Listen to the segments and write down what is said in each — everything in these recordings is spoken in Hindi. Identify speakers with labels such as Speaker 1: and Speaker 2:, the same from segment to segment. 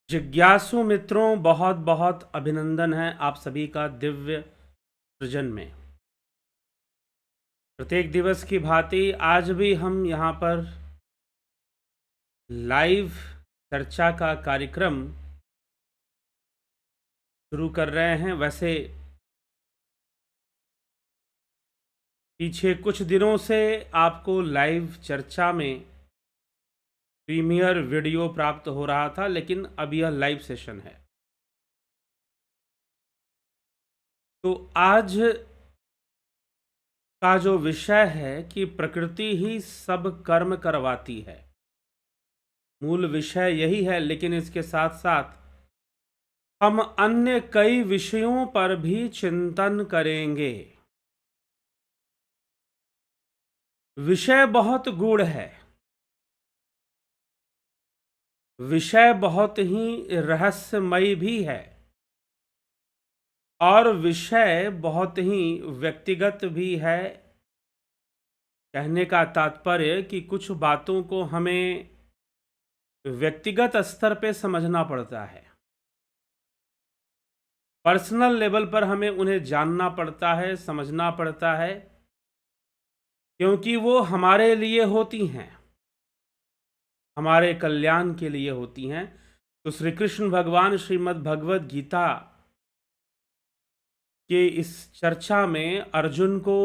Speaker 1: जिज्ञासु मित्रों, बहुत बहुत अभिनंदन है आप सभी का दिव्य सृजन में। प्रत्येक दिवस की भांति आज भी हम यहाँ पर लाइव चर्चा का कार्यक्रम शुरू कर रहे हैं। वैसे पीछे कुछ दिनों से आपको लाइव चर्चा में प्रीमियर वीडियो प्राप्त हो रहा था, लेकिन अब यह लाइव सेशन है। तो आज का जो विषय है कि प्रकृति ही सब कर्म करवाती है, मूल विषय यही है। लेकिन इसके साथ साथ हम अन्य कई विषयों पर भी चिंतन करेंगे। विषय बहुत गूढ़ है, विषय बहुत ही रहस्यमयी भी है, और विषय बहुत ही व्यक्तिगत भी है। कहने का तात्पर्य कि कुछ बातों को हमें व्यक्तिगत स्तर पे समझना पड़ता है, पर्सनल लेवल पर हमें उन्हें जानना पड़ता है, समझना पड़ता है, क्योंकि वो हमारे लिए होती हैं, हमारे कल्याण के लिए होती हैं। तो श्री कृष्ण भगवान श्रीमद् भगवद गीता के इस चर्चा में अर्जुन को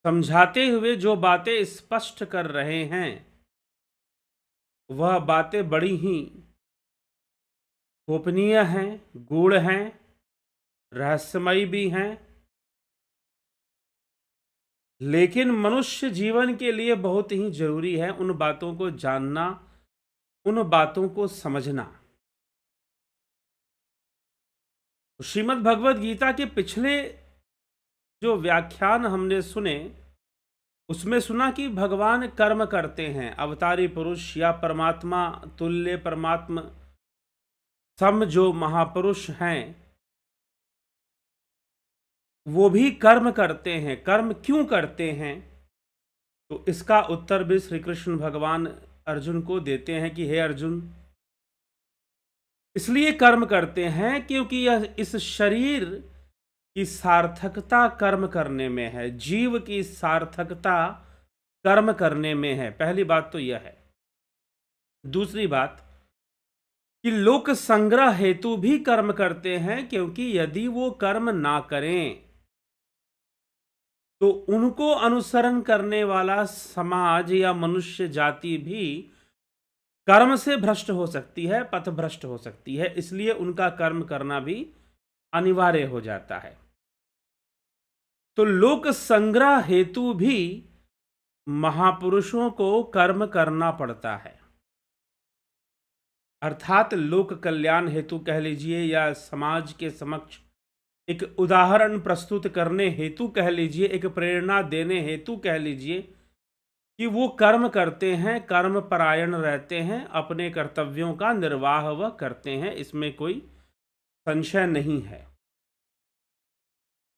Speaker 1: समझाते हुए जो बातें स्पष्ट कर रहे हैं, वह बातें बड़ी ही गोपनीय हैं, गूढ़ हैं, रहस्यमयी भी हैं, लेकिन मनुष्य जीवन के लिए बहुत ही जरूरी है उन बातों को जानना, उन बातों को समझना। श्रीमद् भगवद गीता के पिछले जो व्याख्यान हमने सुने, उसमें सुना कि भगवान कर्म करते हैं। अवतारी पुरुष या परमात्मा तुल्य परमात्मा सम जो महापुरुष हैं, वो भी कर्म करते हैं। कर्म क्यों करते हैं? तो इसका उत्तर भी श्री कृष्ण भगवान अर्जुन को देते हैं कि हे अर्जुन, इसलिए कर्म करते हैं क्योंकि यह इस शरीर की सार्थकता कर्म करने में है, जीव की सार्थकता कर्म करने में है। पहली बात तो यह है। दूसरी बात कि लोक संग्रह हेतु भी कर्म करते हैं, क्योंकि यदि वो कर्म ना करें तो उनको अनुसरण करने वाला समाज या मनुष्य जाति भी कर्म से भ्रष्ट हो सकती है, पथ भ्रष्ट हो सकती है। इसलिए उनका कर्म करना भी अनिवार्य हो जाता है। तो लोक संग्रह हेतु भी महापुरुषों को कर्म करना पड़ता है, अर्थात लोक कल्याण हेतु कह लीजिए, या समाज के समक्ष एक उदाहरण प्रस्तुत करने हेतु कह लीजिए, एक प्रेरणा देने हेतु कह लीजिए, कि वो कर्म करते हैं, कर्म परायण रहते हैं, अपने कर्तव्यों का निर्वाह वह करते हैं, इसमें कोई संशय नहीं है।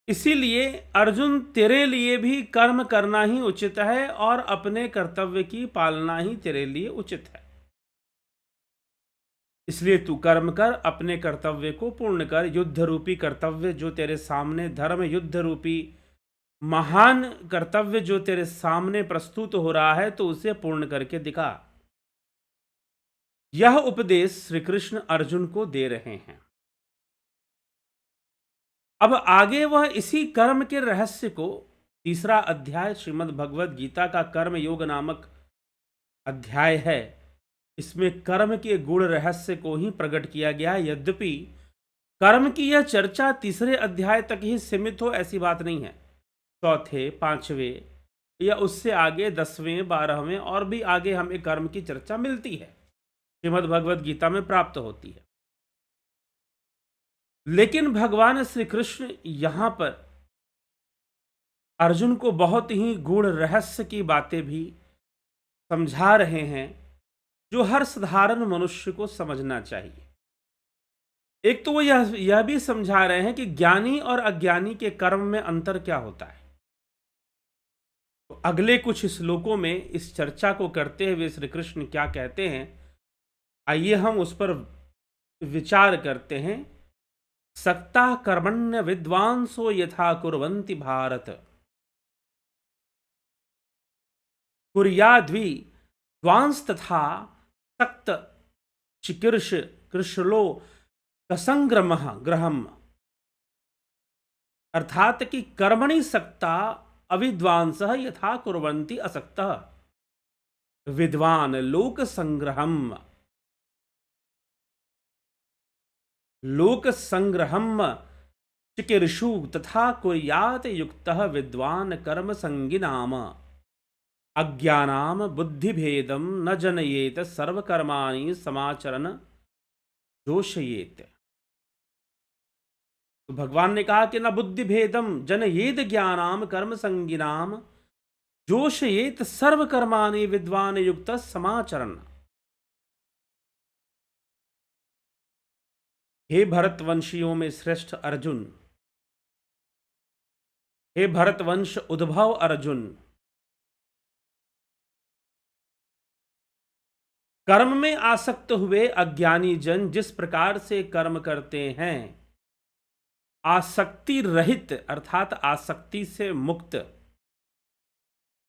Speaker 1: इसीलिए अर्जुन, तेरे लिए भी कर्म करना ही उचित है और अपने कर्तव्य की पालना ही तेरे लिए उचित है। इसलिए तू कर्म कर, अपने कर्तव्य को पूर्ण कर। युद्ध रूपी कर्तव्य जो तेरे सामने, धर्म युद्ध रूपी महान कर्तव्य जो तेरे सामने प्रस्तुत हो रहा है, तो उसे पूर्ण करके दिखा। यह उपदेश श्री कृष्ण अर्जुन को दे रहे हैं। अब आगे वह इसी कर्म के रहस्य को, तीसरा अध्याय श्रीमद् भगवद गीता का कर्म योग नामक अध्याय है, इसमें कर्म के गुण रहस्य को ही प्रकट किया गया। यद्यपि कर्म की यह चर्चा तीसरे अध्याय तक ही सीमित हो, ऐसी बात नहीं है। चौथे, पांचवें या उससे आगे 10वें, 12वें और भी आगे हमें कर्म की चर्चा मिलती है, श्रीमद् भगवद गीता में प्राप्त होती है। लेकिन भगवान श्री कृष्ण यहां पर अर्जुन को बहुत ही गूढ़ रहस्य की बातें भी समझा रहे हैं, जो हर साधारण मनुष्य को समझना चाहिए। एक तो वो यह भी समझा रहे हैं कि ज्ञानी और अज्ञानी के कर्म में अंतर क्या होता है। तो अगले कुछ श्लोकों में इस चर्चा को करते हुए श्री कृष्ण क्या कहते हैं, आइए हम उस पर विचार करते हैं। सक्ता कर्मण्य विद्वांसो यथा कुर्वन्ति भारत, कुर्याद्वि द्वांस तथा सक्त चिकीर्ष कृशलो कसंग्रम ग्रहम। अर्थात कि कर्मणि सक्ता अविद्वांस यथा कुर्वन्ति असक्तः विद्वान लोक संग्रहम। लोक संग्रहम चिकीर्षु तथा कुर्यात युक्तः विद्वान कर्म संगिनाम अज्ञानाम बुद्धिभेदम न जनयेत सर्वकर्माणि समाचरण जोशयेत। तो भगवान ने कहा कि न बुद्धि भेदम जनयेद ज्ञानाम कर्म संगिनाम जोशयेत सर्वकर्माणि विद्वान युक्त समाचरण। हे भरतवंशियों में श्रेष्ठ अर्जुन, हे भरतवंश उद्भव अर्जुन, कर्म में आसक्त हुए अज्ञानी जन जिस प्रकार से कर्म करते हैं, आसक्ति रहित अर्थात आसक्ति से मुक्त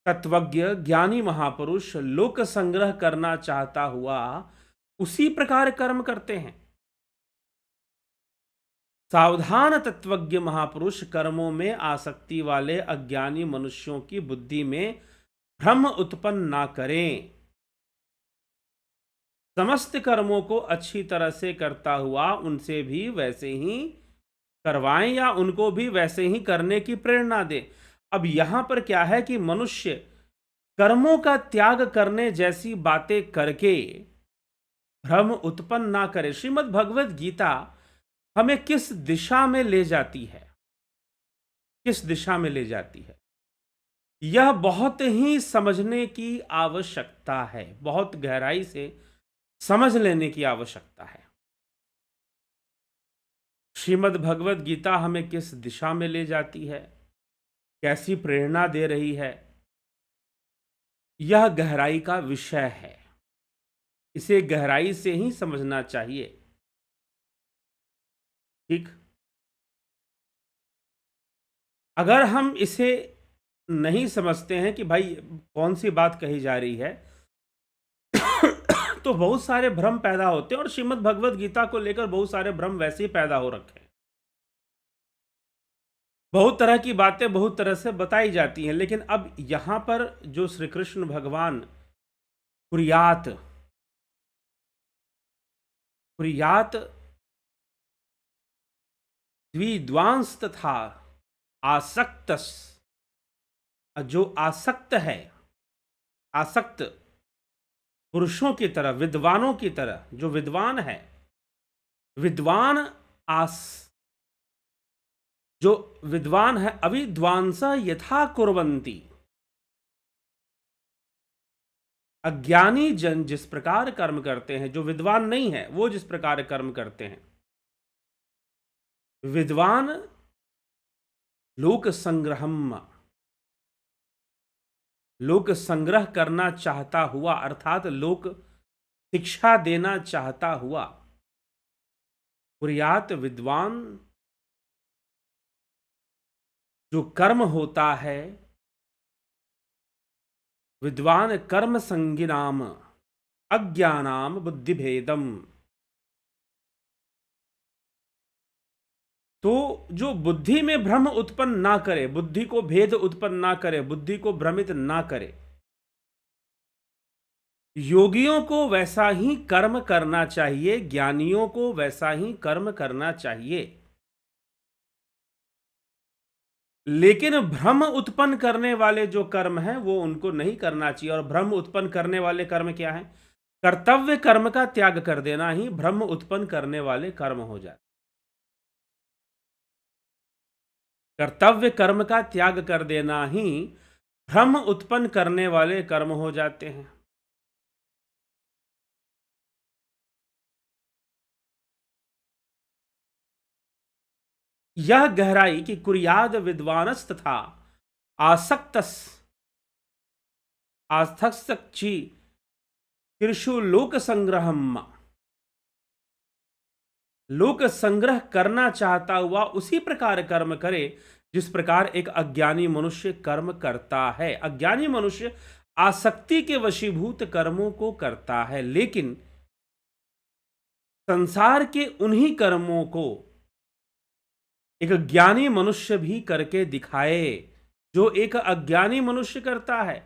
Speaker 1: तत्वज्ञ ज्ञानी महापुरुष लोक संग्रह करना चाहता हुआ उसी प्रकार कर्म करते हैं। सावधान तत्वज्ञ महापुरुष कर्मों में आसक्ति वाले अज्ञानी मनुष्यों की बुद्धि में भ्रम उत्पन्न ना करें। समस्त कर्मों को अच्छी तरह से करता हुआ उनसे भी वैसे ही करवाएं या उनको भी वैसे ही करने की प्रेरणा दें। अब यहां पर क्या है कि मनुष्य कर्मों का त्याग करने जैसी बातें करके भ्रम उत्पन्न ना करे। श्रीमद् भगवद गीता हमें किस दिशा में ले जाती है, किस दिशा में ले जाती है, यह बहुत ही समझने की आवश्यकता है, बहुत गहराई से समझ लेने की आवश्यकता है। श्रीमद् भगवद गीता हमें किस दिशा में ले जाती है, कैसी प्रेरणा दे रही है, यह गहराई का विषय है। इसे गहराई से ही समझना चाहिए। ठीक, अगर हम इसे नहीं समझते हैं कि भाई कौन सी बात कही जा रही है तो बहुत सारे भ्रम पैदा होते हैं और श्रीमद् भगवद गीता को लेकर बहुत सारे भ्रम वैसे ही पैदा हो रखे हैं। बहुत तरह की बातें बहुत तरह से बताई जाती हैं, लेकिन अब यहां पर जो श्री कृष्ण भगवान कुर्यात कुर्यात द्विद्वांस तथा आसक्त, जो आसक्त है, आसक्त पुरुषों की तरह, विद्वानों की तरह, जो विद्वान है, विद्वान जो विद्वान है अविद्वांस यथा कुर्वन्ति, अज्ञानी जन जिस प्रकार कर्म करते हैं, जो विद्वान नहीं है वो जिस प्रकार कर्म करते हैं, विद्वान लोक संग्रहम, लोक संग्रह करना चाहता हुआ अर्थात लोक शिक्षा देना चाहता हुआ, कुर्यात विद्वान जो कर्म होता है, विद्वान कर्म संगिनाम अज्ञानाम बुद्धिभेदम। तो जो बुद्धि में भ्रम उत्पन्न ना करे, बुद्धि को भेद उत्पन्न ना करे, बुद्धि को भ्रमित ना करे, योगियों को वैसा ही कर्म करना चाहिए, ज्ञानियों को वैसा ही कर्म करना चाहिए। लेकिन भ्रम उत्पन्न करने वाले जो कर्म हैं वो उनको नहीं करना चाहिए। और भ्रम उत्पन्न करने वाले कर्म क्या हैं? कर्तव्य कर्म का त्याग कर देना ही भ्रम उत्पन्न करने वाले कर्म हो जाते। कर्तव्य कर्म का त्याग कर देना ही भ्रम उत्पन्न करने वाले कर्म हो जाते हैं। यह गहराई कि कुर्याद विद्वानस तथा आसक्तस आस्थक्सची कृषु लोक संग्रहम, लोक संग्रह करना चाहता हुआ उसी प्रकार कर्म करे जिस प्रकार एक अज्ञानी मनुष्य कर्म करता है। अज्ञानी मनुष्य आसक्ति के वशीभूत कर्मों को करता है, लेकिन संसार के उन्हीं कर्मों को एक ज्ञानी मनुष्य भी करके दिखाए जो एक अज्ञानी मनुष्य करता है।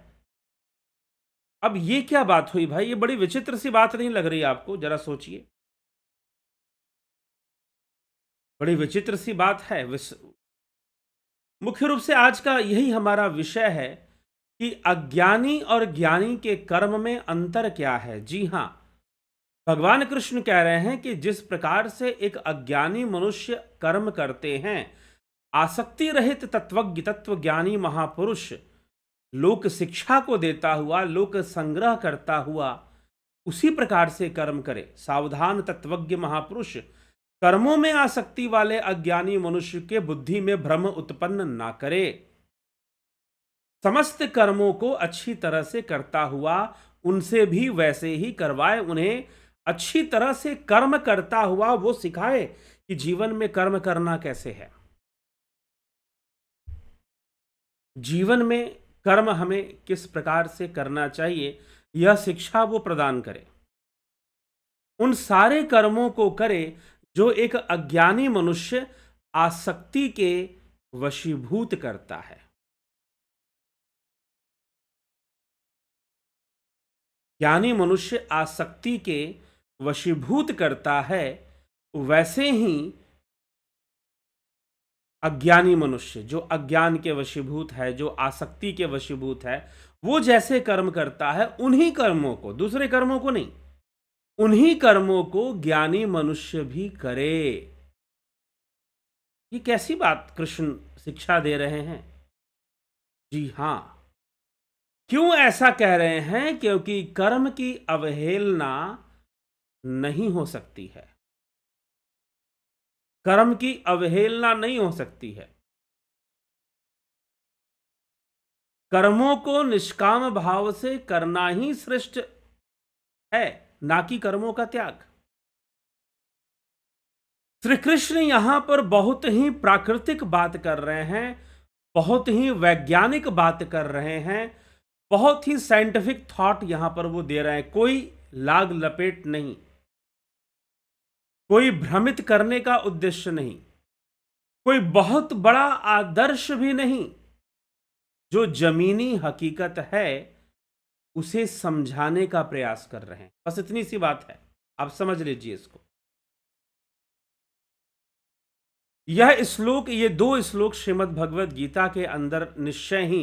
Speaker 1: अब ये क्या बात हुई भाई? ये बड़ी विचित्र सी बात नहीं लग रही आपको? जरा सोचिए, बड़ी विचित्र सी बात है। मुख्य रूप से आज का यही हमारा विषय है कि अज्ञानी और ज्ञानी के कर्म में अंतर क्या है। जी हां, भगवान कृष्ण कह रहे हैं कि जिस प्रकार से एक अज्ञानी मनुष्य कर्म करते हैं, आसक्ति रहित तत्वज्ञ तत्वज्ञानी महापुरुष लोक शिक्षा को देता हुआ, लोक संग्रह करता हुआ उसी प्रकार से कर्म करे। सावधान तत्वज्ञ महापुरुष कर्मों में आसक्ति वाले अज्ञानी मनुष्य के बुद्धि में भ्रम उत्पन्न ना करे। समस्त कर्मों को अच्छी तरह से करता हुआ उनसे भी वैसे ही करवाए, उन्हें अच्छी तरह से कर्म करता हुआ वो सिखाए कि जीवन में कर्म करना कैसे है। जीवन में कर्म हमें किस प्रकार से करना चाहिए, यह शिक्षा वो प्रदान करे। उन सारे कर्मों को करे जो एक अज्ञानी मनुष्य आसक्ति के वशीभूत करता है। ज्ञानी मनुष्य आसक्ति के वशीभूत करता है, वैसे ही अज्ञानी मनुष्य जो अज्ञान के वशीभूत है, जो आसक्ति के वशीभूत है, वो जैसे कर्म करता है उन्हीं कर्मों को, दूसरे कर्मों को नहीं, उन्हीं कर्मों को ज्ञानी मनुष्य भी करे। ये कैसी बात कृष्ण शिक्षा दे रहे हैं? जी हां, क्यों ऐसा कह रहे हैं? क्योंकि कर्म की अवहेलना नहीं हो सकती है। कर्म की अवहेलना नहीं हो सकती है। कर्मों को निष्काम भाव से करना ही श्रेष्ठ है, ना कि कर्मों का त्याग। श्री कृष्ण यहां पर बहुत ही प्राकृतिक बात कर रहे हैं, बहुत ही वैज्ञानिक बात कर रहे हैं, बहुत ही साइंटिफिक थॉट यहां पर वो दे रहे हैं। कोई लाग लपेट नहीं, कोई भ्रमित करने का उद्देश्य नहीं, कोई बहुत बड़ा आदर्श भी नहीं। जो जमीनी हकीकत है उसे समझाने का प्रयास कर रहे हैं, बस इतनी सी बात है। आप समझ लीजिए इसको। यह श्लोक, ये दो श्लोक श्रीमद् भगवद गीता के अंदर निश्चय ही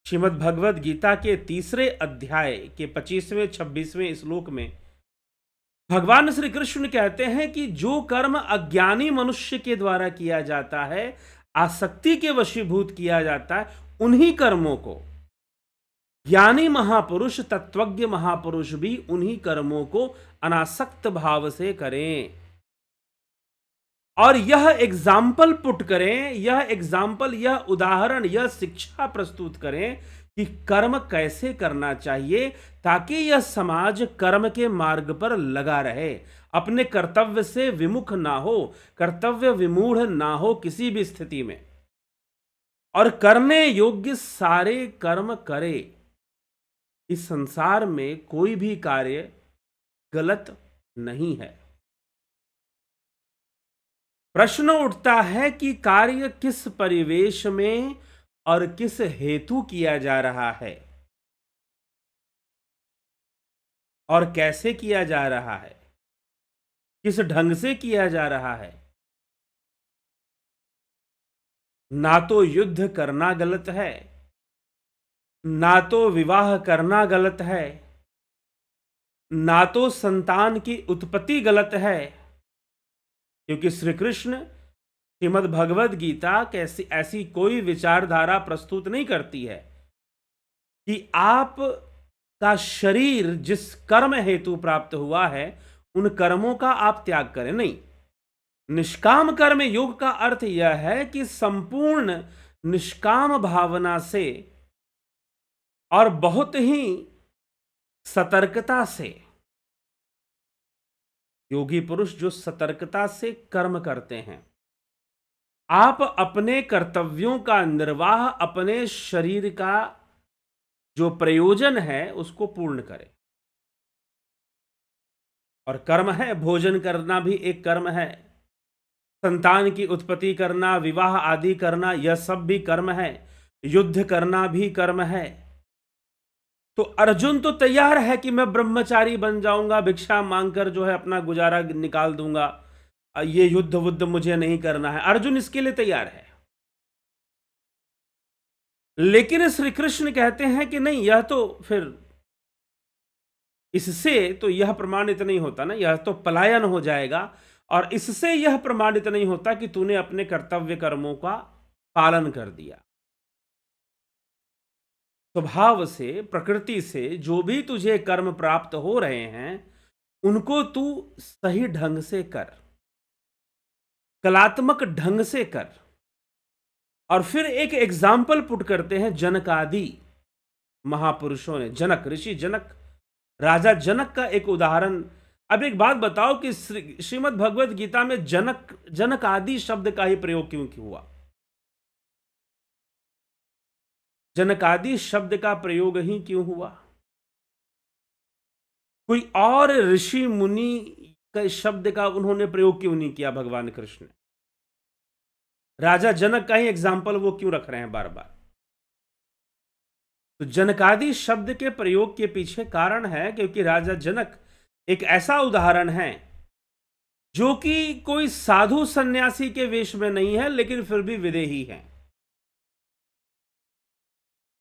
Speaker 1: श्रीमद् भगवद गीता के 3रे अध्याय के 25वें 26वें श्लोक में भगवान श्री कृष्ण कहते हैं कि जो कर्म अज्ञानी मनुष्य के द्वारा किया जाता है, आसक्ति के वशीभूत किया जाता है, उन्हीं कर्मों को ज्ञानी महापुरुष, तत्वज्ञ महापुरुष भी उन्हीं कर्मों को अनासक्त भाव से करें। और यह एग्जाम्पल पुट करें, यह एग्जाम्पल, यह उदाहरण, यह शिक्षा प्रस्तुत करें कि कर्म कैसे करना चाहिए, ताकि यह समाज कर्म के मार्ग पर लगा रहे, अपने कर्तव्य से विमुख ना हो, कर्तव्य विमूढ़ ना हो किसी भी स्थिति में, और करने योग्य सारे कर्म करे। इस संसार में कोई भी कार्य गलत नहीं है। प्रश्न उठता है कि कार्य किस परिवेश में और किस हेतु किया जा रहा है और कैसे किया जा रहा है, किस ढंग से किया जा रहा है। ना तो युद्ध करना गलत है, ना तो विवाह करना गलत है, ना तो संतान की उत्पत्ति गलत है, क्योंकि श्री कृष्ण श्रीमद् भगवद गीता कैसी ऐसी कोई विचारधारा प्रस्तुत नहीं करती है कि आप का शरीर जिस कर्म हेतु प्राप्त हुआ है उन कर्मों का आप त्याग करें। नहीं, निष्काम कर्म योग का अर्थ यह है कि संपूर्ण निष्काम भावना से और बहुत ही सतर्कता से, योगी पुरुष जो सतर्कता से कर्म करते हैं, आप अपने कर्तव्यों का निर्वाह अपने शरीर का जो प्रयोजन है उसको पूर्ण करें। और कर्म है, भोजन करना भी एक कर्म है, संतान की उत्पत्ति करना, विवाह आदि करना, यह सब भी कर्म है, युद्ध करना भी कर्म है। तो अर्जुन तो तैयार है कि मैं ब्रह्मचारी बन जाऊंगा, भिक्षा मांगकर जो है अपना गुजारा निकाल दूंगा, ये युद्ध वुद्ध मुझे नहीं करना है, अर्जुन इसके लिए तैयार है। लेकिन श्री कृष्ण कहते हैं कि नहीं, यह तो फिर इससे तो यह प्रमाणित नहीं होता ना, यह तो पलायन हो जाएगा, और इससे यह प्रमाणित नहीं होता कि तूने अपने कर्तव्य कर्मों का पालन कर दिया। स्वभाव से, प्रकृति से जो भी तुझे कर्म प्राप्त हो रहे हैं उनको तू सही ढंग से कर, कलात्मक ढंग से कर। और फिर एक एग्जाम्पल पुट करते हैं जनक आदि महापुरुषों ने, जनक ऋषि, जनक राजा जनक का एक उदाहरण। अब एक बात बताओ कि श्रीमद् भगवत गीता में जनक, जनक आदि शब्द का ही प्रयोग क्यों हुआ? जनकादि शब्द का प्रयोग ही क्यों हुआ? कोई और ऋषि मुनि के शब्द का उन्होंने प्रयोग क्यों नहीं किया भगवान कृष्ण? राजा जनक का ही एग्जाम्पल वो क्यों रख रहे हैं बार बार? तो जनकादि शब्द के प्रयोग के पीछे कारण है क्योंकि राजा जनक एक ऐसा उदाहरण है जो कि कोई साधु सन्यासी के वेश में नहीं है, लेकिन फिर भी विदेही है,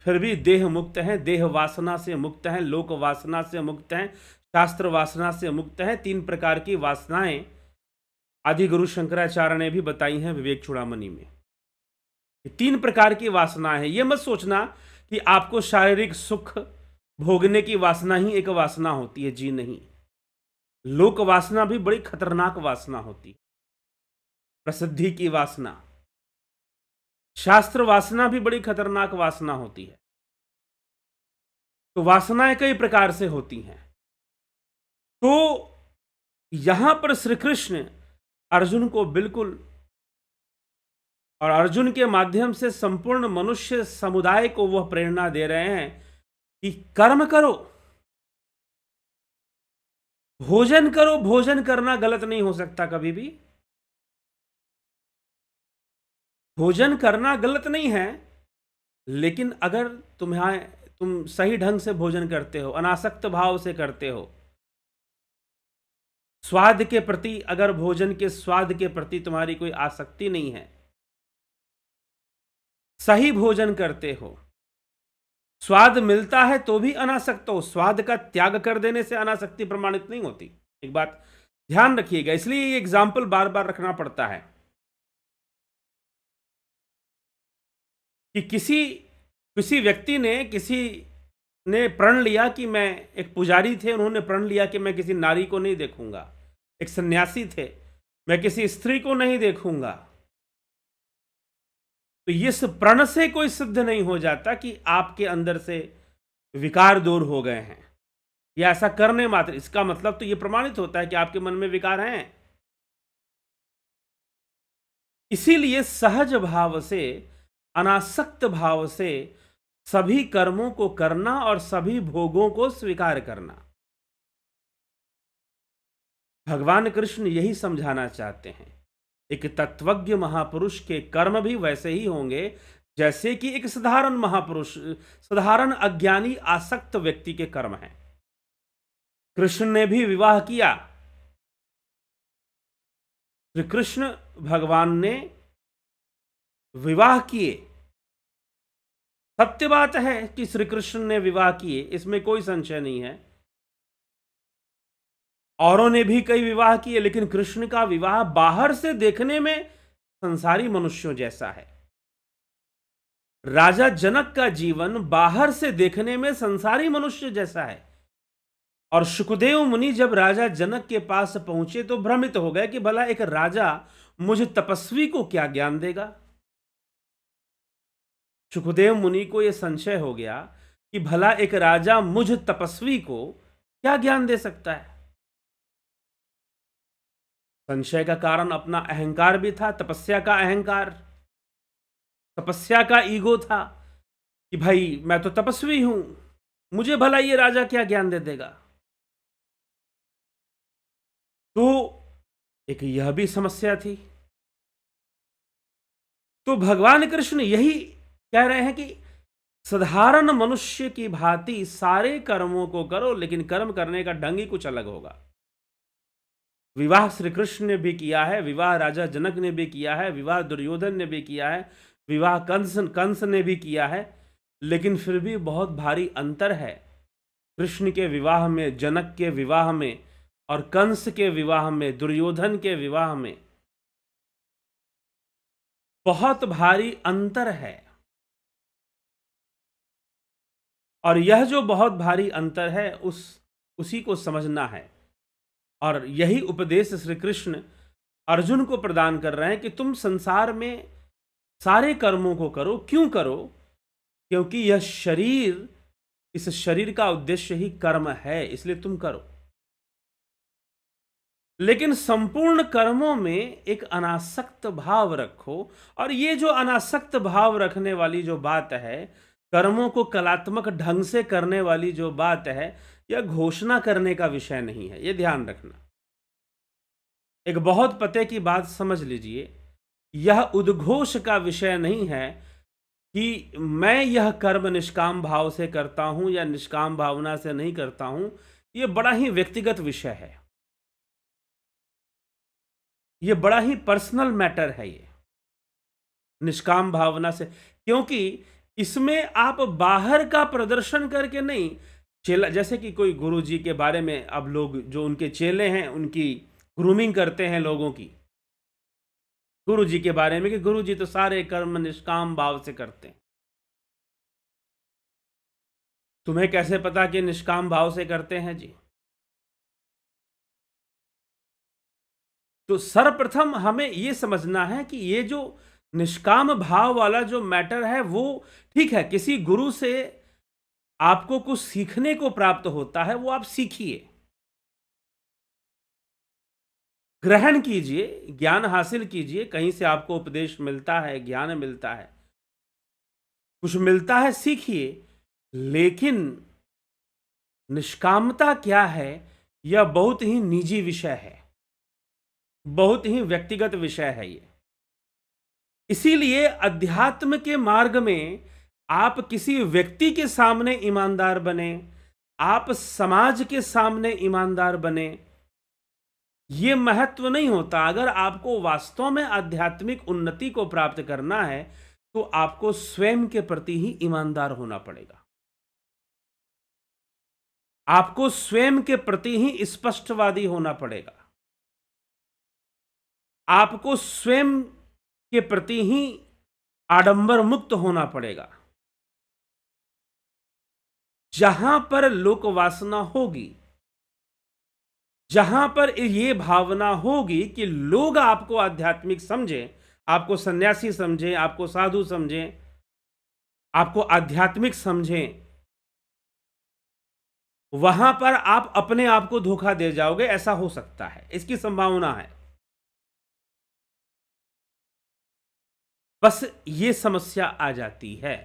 Speaker 1: फिर भी देह मुक्त हैं, देह वासना से मुक्त हैं, लोक वासना से मुक्त हैं, शास्त्र वासना से मुक्त हैं। 3 प्रकार की वासनाएं आदि गुरु शंकराचार्य ने भी बताई हैं विवेक चूड़ामणि में। 3 प्रकार की वासना है। यह मत सोचना कि आपको शारीरिक सुख भोगने की वासना ही एक वासना होती है, जी नहीं। लोक वासना भी बड़ी खतरनाक वासना होती है, प्रसिद्धि की वासना, शास्त्र वासना भी बड़ी खतरनाक वासना होती है। तो वासनाएं कई प्रकार से होती हैं। तो यहां पर श्री कृष्ण अर्जुन को बिल्कुल, और अर्जुन के माध्यम से संपूर्ण मनुष्य समुदाय को वह प्रेरणा दे रहे हैं कि कर्म करो, भोजन करो। भोजन करना गलत नहीं हो सकता कभी भी, भोजन करना गलत नहीं है, लेकिन अगर तुम सही ढंग से भोजन करते हो, अनासक्त भाव से करते हो, स्वाद के प्रति, अगर भोजन के स्वाद के प्रति तुम्हारी कोई आसक्ति नहीं है, सही भोजन करते हो, स्वाद मिलता है तो भी अनासक्त हो, स्वाद का त्याग कर देने से अनासक्ति प्रमाणित नहीं होती। एक बात ध्यान रखिएगा, इसलिए ये एग्जाम्पल बार बार रखना पड़ता है कि किसी व्यक्ति ने, किसी ने प्रण लिया कि मैं, एक पुजारी थे, उन्होंने प्रण लिया कि मैं किसी नारी को नहीं देखूंगा। एक सन्यासी थे, मैं किसी स्त्री को नहीं देखूंगा। तो इस प्रण से कोई सिद्ध नहीं हो जाता कि आपके अंदर से विकार दूर हो गए हैं, या ऐसा करने मात्र इसका मतलब तो यह प्रमाणित होता है कि आपके मन में विकार हैं। इसीलिए सहज भाव से, अनासक्त भाव से सभी कर्मों को करना और सभी भोगों को स्वीकार करना। भगवान कृष्ण यही समझाना चाहते हैं। एक तत्वज्ञ महापुरुष के कर्म भी वैसे ही होंगे जैसे कि एक साधारण महापुरुष, साधारण अज्ञानी आसक्त व्यक्ति के कर्म हैं। कृष्ण ने भी विवाह किया, श्री कृष्ण भगवान ने विवाह किए। सत्य बात है कि श्री कृष्ण ने विवाह किए, इसमें कोई संशय नहीं है। औरों ने भी कई विवाह किए, लेकिन कृष्ण का विवाह बाहर से देखने में संसारी मनुष्यों जैसा है। राजा जनक का जीवन बाहर से देखने में संसारी मनुष्य जैसा है। और शुकदेव मुनि जब राजा जनक के पास पहुंचे तो भ्रमित हो गए कि भला एक राजा मुझे तपस्वी को क्या ज्ञान देगा। सुखदेव मुनि को यह संशय हो गया कि भला एक राजा मुझ तपस्वी को क्या ज्ञान दे सकता है। संशय का कारण अपना अहंकार भी था, तपस्या का अहंकार, तपस्या का ईगो था कि भाई मैं तो तपस्वी हूं, मुझे भला ये राजा क्या ज्ञान दे देगा। तो एक यह भी समस्या थी। तो भगवान कृष्ण यही कह रहे हैं कि साधारण मनुष्य की भांति सारे कर्मों को करो, लेकिन कर्म करने का ढंग ही कुछ अलग होगा। विवाह श्री कृष्ण ने भी किया है, विवाह राजा जनक ने भी किया है, विवाह दुर्योधन ने भी किया है, विवाह कंस ने भी किया है, लेकिन फिर भी बहुत भारी अंतर है कृष्ण के विवाह में, जनक के विवाह में, और कंस के विवाह में, दुर्योधन के विवाह में। बहुत भारी अंतर है। और यह जो बहुत भारी अंतर है उसी को समझना है। और यही उपदेश श्री कृष्ण अर्जुन को प्रदान कर रहे हैं कि तुम संसार में सारे कर्मों को करो। क्यों करो? क्योंकि यह शरीर, इस शरीर का उद्देश्य ही कर्म है, इसलिए तुम करो। लेकिन संपूर्ण कर्मों में एक अनासक्त भाव रखो। और ये जो अनासक्त भाव रखने वाली जो बात है, कर्मों को कलात्मक ढंग से करने वाली जो बात है, यह घोषणा करने का विषय नहीं है, यह ध्यान रखना। एक बहुत पते की बात समझ लीजिए, यह उद्घोष का विषय नहीं है कि मैं यह कर्म निष्काम भाव से करता हूं या निष्काम भावना से नहीं करता हूं। यह बड़ा ही व्यक्तिगत विषय है, यह बड़ा ही पर्सनल मैटर है ये निष्काम भावना से। क्योंकि इसमें आप बाहर का प्रदर्शन करके नहीं, चेला, जैसे कि कोई गुरु जी के बारे में अब लोग जो उनके चेले हैं उनकी ग्रूमिंग करते हैं लोगों की, गुरु जी के बारे में कि गुरु जी तो सारे कर्म निष्काम भाव से करते हैं। तुम्हें कैसे पता कि निष्काम भाव से करते हैं जी? तो सर्वप्रथम हमें यह समझना है कि ये जो निष्काम भाव वाला जो मैटर है वो ठीक है, किसी गुरु से आपको कुछ सीखने को प्राप्त होता है, वो आप सीखिए, ग्रहण कीजिए, ज्ञान हासिल कीजिए। कहीं से आपको उपदेश मिलता है, ज्ञान मिलता है, कुछ मिलता है, सीखिए। लेकिन निष्कामता क्या है, यह बहुत ही निजी विषय है, बहुत ही व्यक्तिगत विषय है ये। इसीलिए अध्यात्म के मार्ग में आप किसी व्यक्ति के सामने ईमानदार बने, आप समाज के सामने ईमानदार बने, यह महत्व नहीं होता। अगर आपको वास्तव में आध्यात्मिक उन्नति को प्राप्त करना है तो आपको स्वयं के प्रति ही ईमानदार होना पड़ेगा, आपको स्वयं के प्रति ही स्पष्टवादी होना पड़ेगा, आपको स्वयं के प्रति ही आडंबर मुक्त होना पड़ेगा। जहां पर लोक वासना होगी, जहां पर यह भावना होगी कि लोग आपको आध्यात्मिक समझें, आपको सन्यासी समझें, आपको साधु समझें, आपको आध्यात्मिक समझें, वहां पर आप अपने आप को धोखा दे जाओगे। ऐसा हो सकता है, इसकी संभावना है। बस ये समस्या आ जाती है।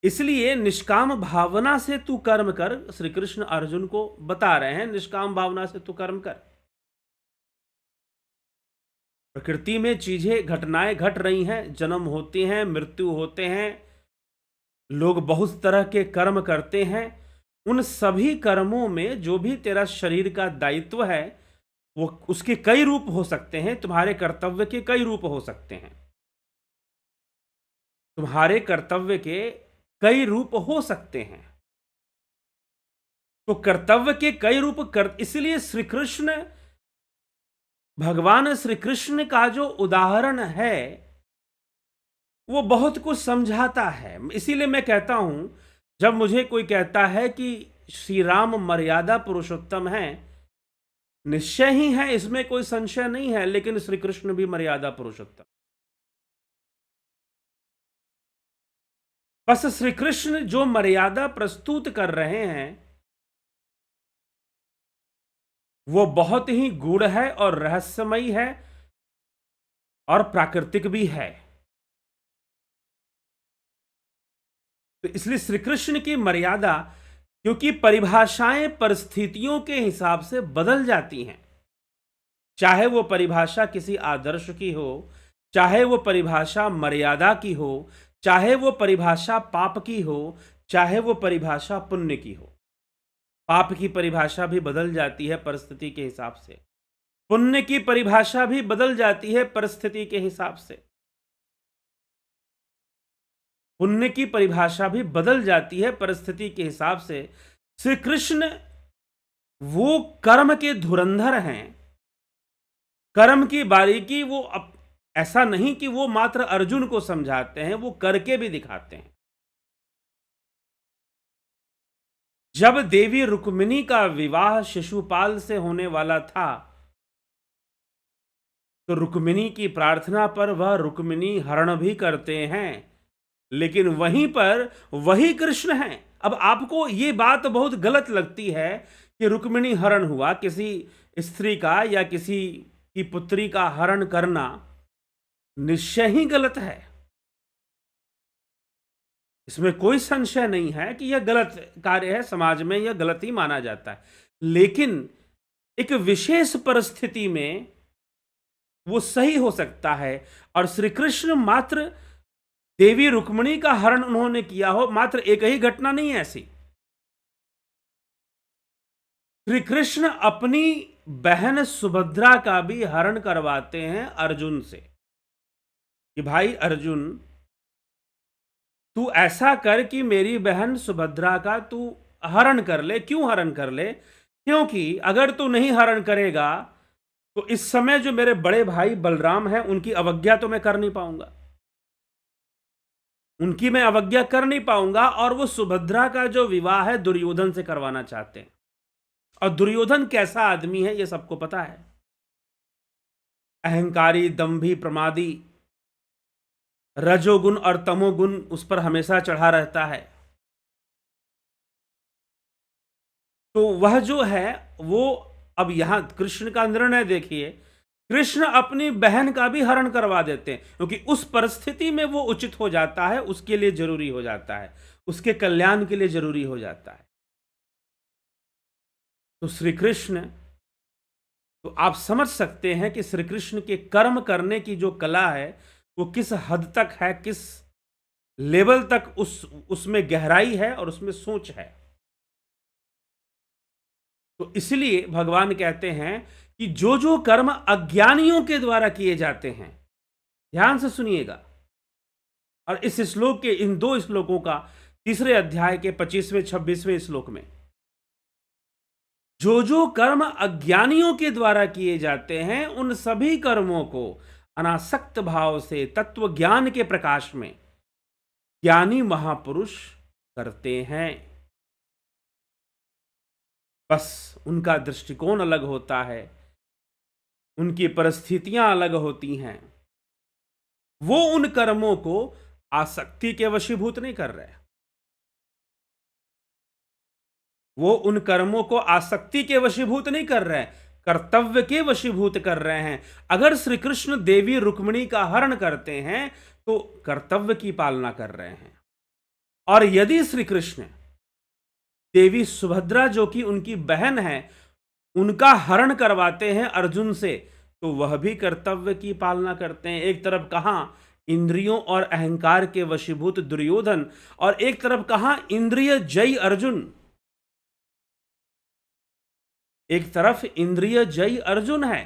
Speaker 1: इसलिए निष्काम भावना से तू कर्म कर, श्री कृष्ण अर्जुन को बता रहे हैं, निष्काम भावना से तू कर्म कर। प्रकृति में चीजें, घटनाएं घट रही हैं, जन्म होते हैं, मृत्यु होते हैं, लोग बहुत तरह के कर्म करते हैं। उन सभी कर्मों में जो भी तेरा शरीर का दायित्व है, वो उसके कई रूप हो सकते हैं, तुम्हारे कर्तव्य के कई रूप हो सकते हैं, तुम्हारे कर्तव्य के कई रूप हो सकते हैं। तो कर्तव्य के कई रूप इसलिए श्री कृष्ण, भगवान श्री कृष्ण का जो उदाहरण है वो बहुत कुछ समझाता है। इसीलिए मैं कहता हूं, जब मुझे कोई कहता है कि श्री राम मर्यादा पुरुषोत्तम है, निश्चय ही है, इसमें कोई संशय नहीं है, लेकिन श्री कृष्ण भी मर्यादा पुरुषोत्तम। बस श्री कृष्ण जो मर्यादा प्रस्तुत कर रहे हैं वो बहुत ही गूढ़ है और रहस्यमयी है और प्राकृतिक भी है। तो इसलिए श्री कृष्ण की मर्यादा, क्योंकि परिभाषाएं परिस्थितियों के हिसाब से बदल जाती हैं, चाहे वो परिभाषा किसी आदर्श की हो, चाहे वो परिभाषा मर्यादा की हो, चाहे वो परिभाषा पाप की हो, चाहे वो परिभाषा पुण्य की हो। पाप की परिभाषा भी बदल जाती है परिस्थिति के हिसाब से, पुण्य की परिभाषा भी बदल जाती है परिस्थिति के हिसाब से, पुण्य की परिभाषा भी बदल जाती है परिस्थिति के हिसाब से। श्री कृष्ण वो कर्म के धुरंधर हैं, कर्म की बारीकी वो ऐसा नहीं कि वो मात्र अर्जुन को समझाते हैं, वो करके भी दिखाते हैं। जब देवी रुक्मिणी का विवाह शिशुपाल से होने वाला था तो रुक्मिणी की प्रार्थना पर वह रुक्मिणी हरण भी करते हैं, लेकिन वहीं पर वही कृष्ण हैं। अब आपको ये बात बहुत गलत लगती है कि रुक्मिणी हरण हुआ, किसी स्त्री का या किसी की पुत्री का हरण करना निश्चय ही गलत है, इसमें कोई संशय नहीं है कि यह गलत कार्य है, समाज में यह गलत ही माना जाता है। लेकिन एक विशेष परिस्थिति में वो सही हो सकता है, और श्री कृष्ण मात्र देवी रुक्मिणी का हरण उन्होंने किया हो, मात्र एक ही घटना नहीं है ऐसी। श्री कृष्ण अपनी बहन सुभद्रा का भी हरण करवाते हैं अर्जुन से कि भाई अर्जुन, तू ऐसा कर कि मेरी बहन सुभद्रा का तू हरण कर ले। क्यों हरण कर ले? क्योंकि अगर तू नहीं हरण करेगा तो इस समय जो मेरे बड़े भाई बलराम हैं उनकी अवज्ञा तो मैं कर नहीं पाऊंगा, उनकी मैं अवज्ञा कर नहीं पाऊंगा। और वो सुभद्रा का जो विवाह है दुर्योधन से करवाना चाहते हैं, और दुर्योधन कैसा आदमी है ये सबको पता है, अहंकारी, दंभी, प्रमादी, रजोगुण और तमोगुण उस पर हमेशा चढ़ा रहता है। तो वह जो है वो, अब यहां कृष्ण का निर्णय देखिए, कृष्ण अपनी बहन का भी हरण करवा देते हैं, क्योंकि उस परिस्थिति में वो उचित हो जाता है, उसके लिए जरूरी हो जाता है, उसके कल्याण के लिए जरूरी हो जाता है। तो श्री कृष्ण, तो आप समझ सकते हैं कि श्री कृष्ण के कर्म करने की जो कला है वो किस हद तक है, किस लेवल तक उसमें गहराई है और उसमें सोच है। तो इसलिए भगवान कहते हैं कि जो जो कर्म अज्ञानियों के द्वारा किए जाते हैं, ध्यान से सुनिएगा, और इस श्लोक के, इन दो श्लोकों का, तीसरे अध्याय के 25वें 26वें श्लोक में, जो जो कर्म अज्ञानियों के द्वारा किए जाते हैं उन सभी कर्मों को अनासक्त भाव से तत्व ज्ञान के प्रकाश में ज्ञानी महापुरुष करते हैं। बस उनका दृष्टिकोण अलग होता है, उनकी परिस्थितियां अलग होती हैं, वो उन कर्मों को आसक्ति के वशीभूत नहीं कर रहे, वो उन कर्मों को आसक्ति के वशीभूत नहीं कर रहे, कर्तव्य के वशीभूत कर रहे हैं। अगर श्री कृष्ण देवी रुक्मिणी का हरण करते हैं तो कर्तव्य की पालना कर रहे हैं, और यदि श्री कृष्ण देवी सुभद्रा जो कि उनकी बहन है उनका हरण करवाते हैं अर्जुन से, तो वह भी कर्तव्य की पालना करते हैं। एक तरफ कहां इंद्रियों और अहंकार के वशीभूत दुर्योधन, और एक तरफ कहां इंद्रिय जयी अर्जुन, एक तरफ इंद्रिय जयी अर्जुन है।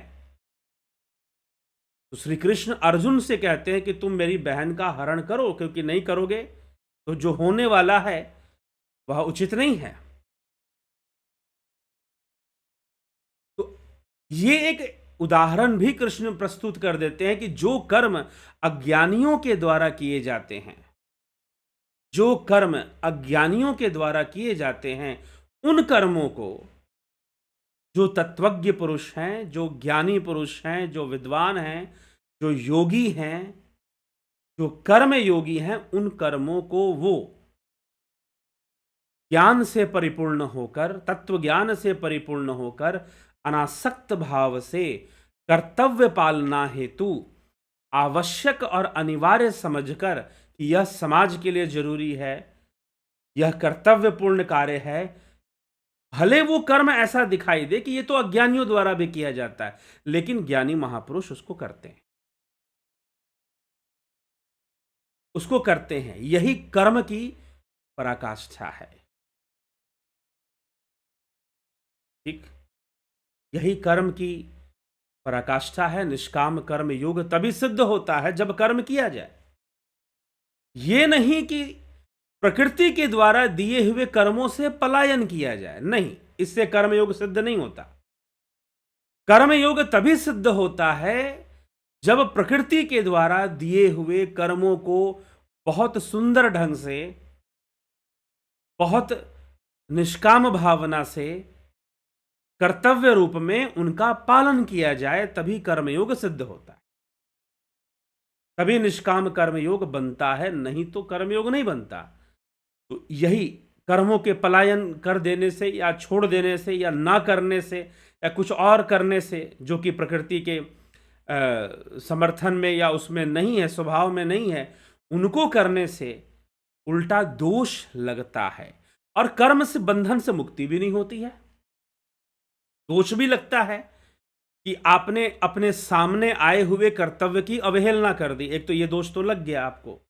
Speaker 1: तो श्री कृष्ण अर्जुन से कहते हैं कि तुम मेरी बहन का हरण करो, क्योंकि नहीं करोगे तो जो होने वाला है वह उचित नहीं है। तो ये एक उदाहरण भी कृष्ण प्रस्तुत कर देते हैं कि जो कर्म अज्ञानियों के द्वारा किए जाते हैं, जो कर्म अज्ञानियों के द्वारा किए जाते हैं, उन कर्मों को जो तत्वज्ञ पुरुष हैं, जो ज्ञानी पुरुष हैं, जो विद्वान हैं, जो योगी हैं, जो कर्म योगी हैं उन कर्मों को वो ज्ञान से परिपूर्ण होकर, तत्व ज्ञान से परिपूर्ण होकर, अनासक्त भाव से कर्तव्य पालना हेतु आवश्यक और अनिवार्य समझकर कि यह समाज के लिए जरूरी है, यह कर्तव्यपूर्ण कार्य है, भले वो कर्म ऐसा दिखाई दे कि ये तो अज्ञानियों द्वारा भी किया जाता है, लेकिन ज्ञानी महापुरुष उसको करते हैं, उसको करते हैं। यही कर्म की पराकाष्ठा है। ठीक, यही कर्म की पराकाष्ठा है। निष्काम कर्म योग तभी सिद्ध होता है जब कर्म किया जाए। ये नहीं कि प्रकृति के द्वारा दिए हुए कर्मों से पलायन किया जाए, नहीं, इससे कर्मयोग सिद्ध नहीं होता। कर्मयोग तभी सिद्ध होता है जब प्रकृति के द्वारा दिए हुए कर्मों को बहुत सुंदर ढंग से, बहुत निष्काम भावना से, कर्तव्य रूप में उनका पालन किया जाए, तभी कर्मयोग सिद्ध होता है, तभी निष्काम कर्मयोग बनता है, नहीं तो कर्मयोग नहीं बनता। तो यही कर्मों के पलायन कर देने से या छोड़ देने से या ना करने से या कुछ और करने से जो कि प्रकृति के समर्थन में या उसमें नहीं है, स्वभाव में नहीं है, उनको करने से उल्टा दोष लगता है और कर्म से, बंधन से मुक्ति भी नहीं होती है। दोष भी लगता है कि आपने अपने सामने आए हुए कर्तव्य की अवहेलना कर दी। एक तो ये दोष तो लग गया आपको,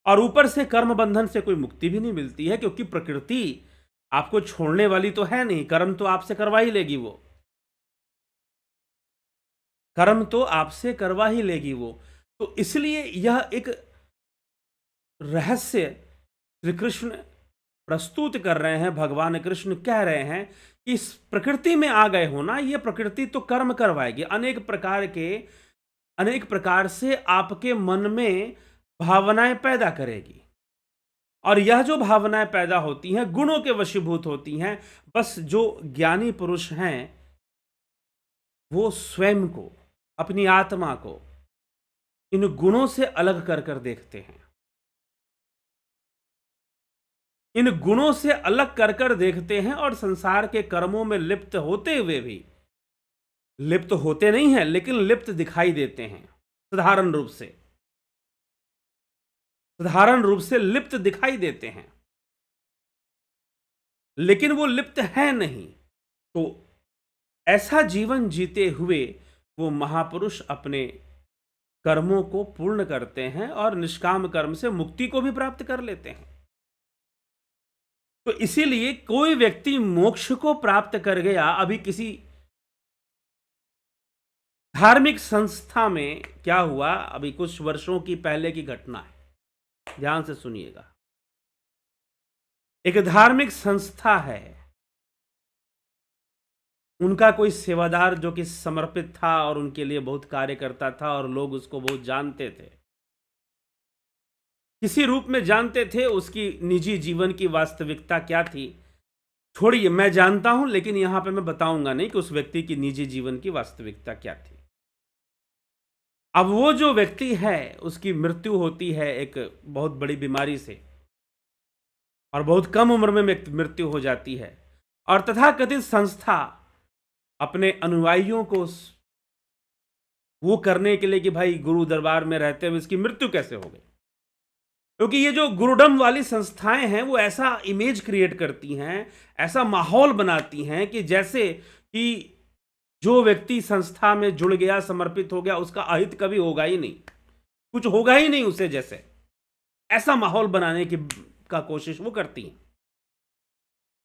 Speaker 1: और ऊपर से कर्म बंधन से कोई मुक्ति भी नहीं मिलती है, क्योंकि प्रकृति आपको छोड़ने वाली तो है नहीं, कर्म तो आपसे करवा ही लेगी वो, कर्म तो आपसे करवा ही लेगी वो। तो इसलिए यह एक रहस्य श्री कृष्ण प्रस्तुत कर रहे हैं, भगवान कृष्ण कह रहे हैं कि इस प्रकृति में आ गए हो ना, ये प्रकृति तो कर्म करवाएगी, अनेक प्रकार से आपके मन में भावनाएं पैदा करेगी, और यह जो भावनाएं पैदा होती हैं गुणों के वशीभूत होती हैं। बस जो ज्ञानी पुरुष हैं वो स्वयं को, अपनी आत्मा को इन गुणों से अलग कर कर देखते हैं, इन गुणों से अलग कर कर देखते हैं, और संसार के कर्मों में लिप्त होते हुए भी, लिप्त होते नहीं हैं लेकिन लिप्त दिखाई देते हैं, साधारण रूप से लिप्त दिखाई देते हैं, लेकिन वो लिप्त है नहीं। तो ऐसा जीवन जीते हुए वो महापुरुष अपने कर्मों को पूर्ण करते हैं और निष्काम कर्म से मुक्ति को भी प्राप्त कर लेते हैं। तो इसीलिए कोई व्यक्ति मोक्ष को प्राप्त कर गया, अभी किसी धार्मिक संस्था में क्या हुआ, अभी कुछ वर्षों की पहले की घटना है, ध्यान से सुनिएगा। एक धार्मिक संस्था है, उनका कोई सेवादार जो कि समर्पित था और उनके लिए बहुत कार्य करता था और लोग उसको बहुत जानते थे, किसी रूप में जानते थे। उसकी निजी जीवन की वास्तविकता क्या थी छोड़िए, मैं जानता हूं, लेकिन यहां पे मैं बताऊंगा नहीं कि उस व्यक्ति की निजी जीवन की वास्तविकता क्या थी। अब वो जो व्यक्ति है उसकी मृत्यु होती है एक बहुत बड़ी बीमारी से, और बहुत कम उम्र में मृत्यु हो जाती है, और तथाकथित संस्था अपने अनुयायियों को वो करने के लिए कि भाई गुरु दरबार में रहते हुए इसकी मृत्यु कैसे हो गई, क्योंकि ये जो गुरुडम वाली संस्थाएं हैं वो ऐसा इमेज क्रिएट करती हैं, ऐसा माहौल बनाती हैं कि जैसे कि जो व्यक्ति संस्था में जुड़ गया, समर्पित हो गया, उसका अहित कभी होगा ही नहीं, कुछ होगा ही नहीं उसे, जैसे ऐसा माहौल बनाने की का कोशिश वो करती हैं।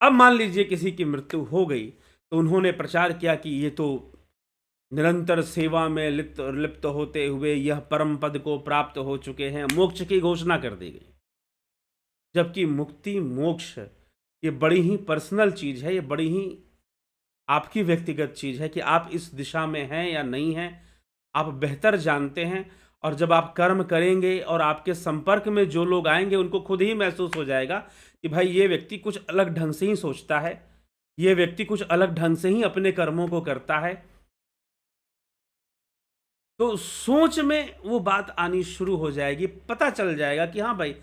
Speaker 1: अब मान लीजिए किसी की मृत्यु हो गई तो उन्होंने प्रचार किया कि ये तो निरंतर सेवा में लिप्त होते हुए यह परम पद को प्राप्त हो चुके हैं, मोक्ष की घोषणा कर दी गई। जबकि मुक्ति, मोक्ष ये बड़ी ही पर्सनल चीज है, ये बड़ी ही आपकी व्यक्तिगत चीज है कि आप इस दिशा में हैं या नहीं हैं, आप बेहतर जानते हैं। और जब आप कर्म करेंगे और आपके संपर्क में जो लोग आएंगे उनको खुद ही महसूस हो जाएगा कि भाई ये व्यक्ति कुछ अलग ढंग से ही सोचता है, ये व्यक्ति कुछ अलग ढंग से ही अपने कर्मों को करता है। तो सोच में वो बात आनी शुरू हो जाएगी, पता चल जाएगा कि हाँ भाई,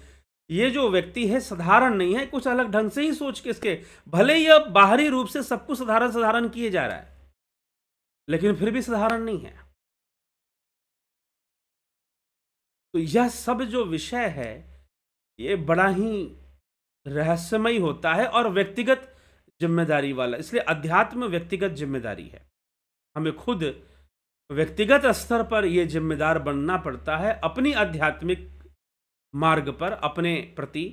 Speaker 1: ये जो व्यक्ति है साधारण नहीं है, कुछ अलग ढंग से ही सोच के इसके, भले ही अब बाहरी रूप से सब कुछ साधारण साधारण किए जा रहा है, लेकिन फिर भी साधारण नहीं है। तो यह सब जो विषय है, ये बड़ा ही रहस्यमयी होता है और व्यक्तिगत जिम्मेदारी वाला। इसलिए अध्यात्म व्यक्तिगत जिम्मेदारी है। हमें खुद व्यक्तिगत स्तर पर यह जिम्मेदार बनना पड़ता है। अपनी आध्यात्मिक मार्ग पर अपने प्रति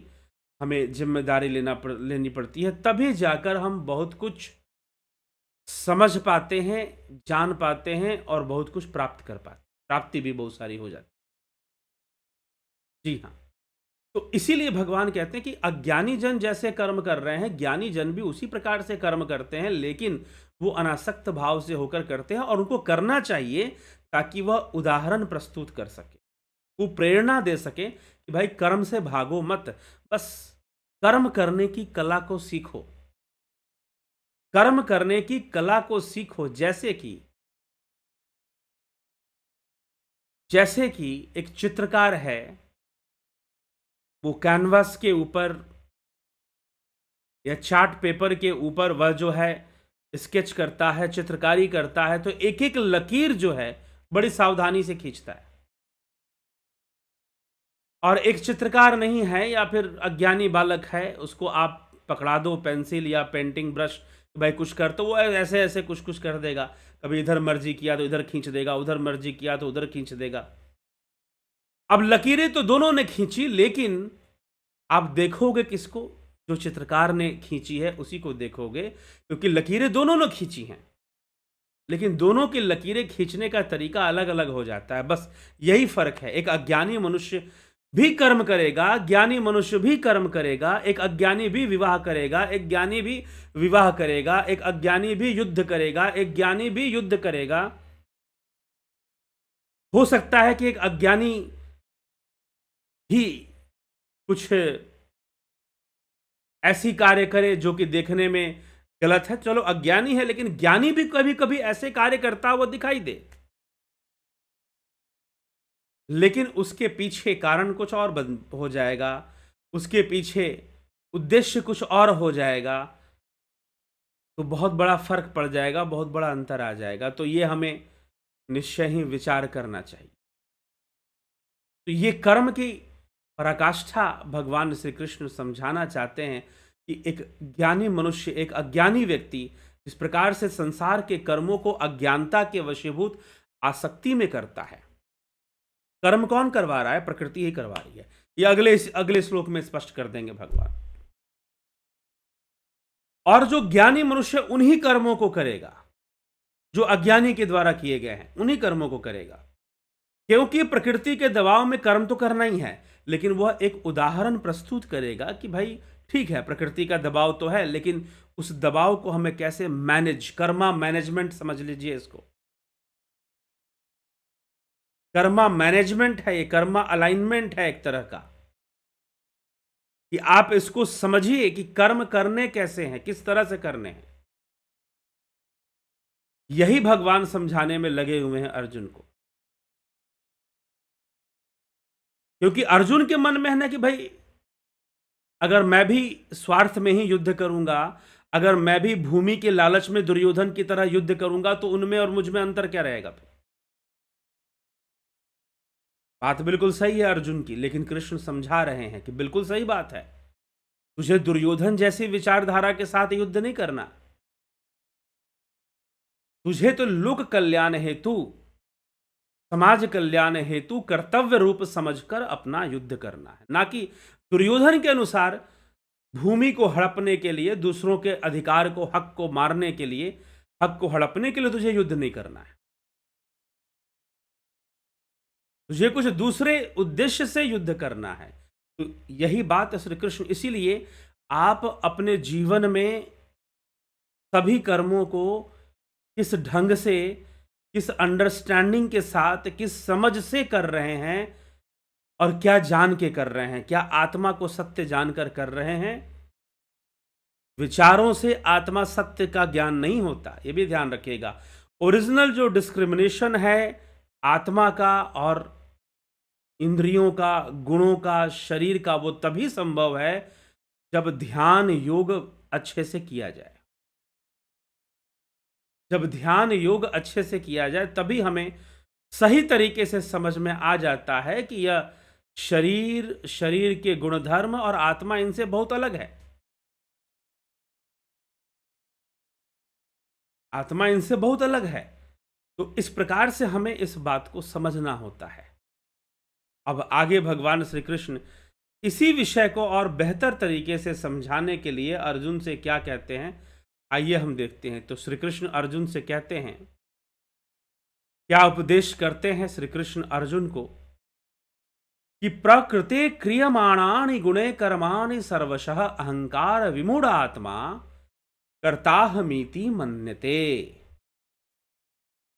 Speaker 1: हमें जिम्मेदारी लेनी पड़ती है, तभी जाकर हम बहुत कुछ समझ पाते हैं, जान पाते हैं और बहुत कुछ प्राप्त कर पाते, प्राप्ति भी बहुत सारी हो जाती। जी हाँ, तो इसीलिए भगवान कहते हैं कि अज्ञानी जन जैसे कर्म कर रहे हैं, ज्ञानी जन भी उसी प्रकार से कर्म करते हैं, लेकिन वो अनासक्त भाव से होकर करते हैं और उनको करना चाहिए ताकि वह उदाहरण प्रस्तुत कर सके, वो प्रेरणा दे सके कि भाई कर्म से भागो मत, बस कर्म करने की कला को सीखो, कर्म करने की कला को सीखो। जैसे कि एक चित्रकार है, वो कैनवास के ऊपर या चार्ट पेपर के ऊपर वह जो है स्केच करता है, चित्रकारी करता है, तो एक एक लकीर जो है बड़ी सावधानी से खींचता है। और एक चित्रकार नहीं है या फिर अज्ञानी बालक है, उसको आप पकड़ा दो पेंसिल या पेंटिंग ब्रश, भाई कुछ कर, तो वो ऐसे ऐसे कुछ कुछ कर देगा। कभी इधर मर्जी किया तो इधर खींच देगा, उधर मर्जी किया तो उधर खींच देगा। अब लकीरें तो दोनों ने खींची, लेकिन आप देखोगे किसको? जो चित्रकार ने खींची है उसी को देखोगे, क्योंकि लकीरें दोनों ने खींची हैं, लेकिन दोनों की लकीरें खींचने का तरीका अलग अलग हो जाता है। बस यही फर्क है। एक अज्ञानी मनुष्य भी कर्म करेगा, ज्ञानी मनुष्य भी कर्म करेगा, एक अज्ञानी भी विवाह करेगा, एक ज्ञानी भी विवाह करेगा, एक अज्ञानी भी युद्ध करेगा, एक ज्ञानी भी युद्ध करेगा। हो सकता है कि एक अज्ञानी ही कुछ ऐसी कार्य करे जो कि देखने में गलत है, चलो अज्ञानी है, लेकिन ज्ञानी भी कभी कभी ऐसे कार्य करता हुआ दिखाई दे, लेकिन उसके पीछे कारण कुछ और हो जाएगा, उसके पीछे उद्देश्य कुछ और हो जाएगा, तो बहुत बड़ा फर्क पड़ जाएगा, बहुत बड़ा अंतर आ जाएगा। तो ये हमें निश्चय ही विचार करना चाहिए। तो ये कर्म की पराकाष्ठा भगवान श्री कृष्ण समझाना चाहते हैं कि एक ज्ञानी मनुष्य, एक अज्ञानी व्यक्ति जिस प्रकार से संसार के कर्मों को अज्ञानता के वशीभूत आसक्ति में करता है, कर्म कौन करवा रहा है? प्रकृति ही करवा रही है। ये अगले श्लोक में स्पष्ट कर देंगे भगवान। और जो ज्ञानी मनुष्य उन्हीं कर्मों को करेगा जो अज्ञानी के द्वारा किए गए हैं, उन्हीं कर्मों को करेगा, क्योंकि प्रकृति के दबाव में कर्म तो करना ही है, लेकिन वह एक उदाहरण प्रस्तुत करेगा कि भाई ठीक है, प्रकृति का दबाव तो है, लेकिन उस दबाव को हमें कैसे मैनेज, कर्मा मैनेजमेंट समझ लीजिए इसको। कर्मा मैनेजमेंट है ये, कर्मा अलाइनमेंट है एक तरह का, कि आप इसको समझिए कि कर्म करने कैसे हैं, किस तरह से करने हैं। यही भगवान समझाने में लगे हुए हैं अर्जुन को, क्योंकि अर्जुन के मन में है ना कि भाई अगर मैं भी स्वार्थ में ही युद्ध करूंगा, अगर मैं भी भूमि के लालच में दुर्योधन की तरह युद्ध करूंगा, तो उनमें और मुझ में अंतर क्या रहेगा फिर? बात बिल्कुल सही है अर्जुन की, लेकिन कृष्ण समझा रहे हैं कि बिल्कुल सही बात है, तुझे दुर्योधन जैसी विचारधारा के साथ युद्ध नहीं करना, तुझे तो लोक कल्याण हेतु, समाज कल्याण हेतु कर्तव्य रूप समझकर अपना युद्ध करना है, ना कि दुर्योधन के अनुसार भूमि को हड़पने के लिए, दूसरों के अधिकार को, हक को मारने के लिए, हक को हड़पने के लिए तुझे युद्ध नहीं करना है। तुझे कुछ दूसरे उद्देश्य से युद्ध करना है। तो यही बात है श्री कृष्ण। इसीलिए आप अपने जीवन में सभी कर्मों को किस ढंग से, किस अंडरस्टैंडिंग के साथ, किस समझ से कर रहे हैं और क्या जान के कर रहे हैं, क्या आत्मा को सत्य जानकर कर रहे हैं। विचारों से आत्मा सत्य का ज्ञान नहीं होता, यह भी ध्यान रखिएगा। ओरिजिनल जो डिस्क्रिमिनेशन है आत्मा का और इंद्रियों का, गुणों का, शरीर का वो तभी संभव है जब ध्यान योग अच्छे से किया जाए। जब ध्यान योग अच्छे से किया जाए तभी हमें सही तरीके से समझ में आ जाता है कि यह शरीर, शरीर के गुणधर्म और आत्मा इनसे बहुत अलग है। आत्मा इनसे बहुत अलग है। तो इस प्रकार से हमें इस बात को समझना होता है। अब आगे भगवान श्री कृष्ण इसी विषय को और बेहतर तरीके से समझाने के लिए अर्जुन से क्या कहते हैं, आइए हम देखते हैं। तो श्री कृष्ण अर्जुन से कहते हैं, क्या उपदेश करते हैं श्री कृष्ण अर्जुन को कि प्रकृति क्रियमाणानि गुणे कर्माणि सर्वशः अहंकार विमूढ़ आत्मा कर्ताहमीति मन्यते।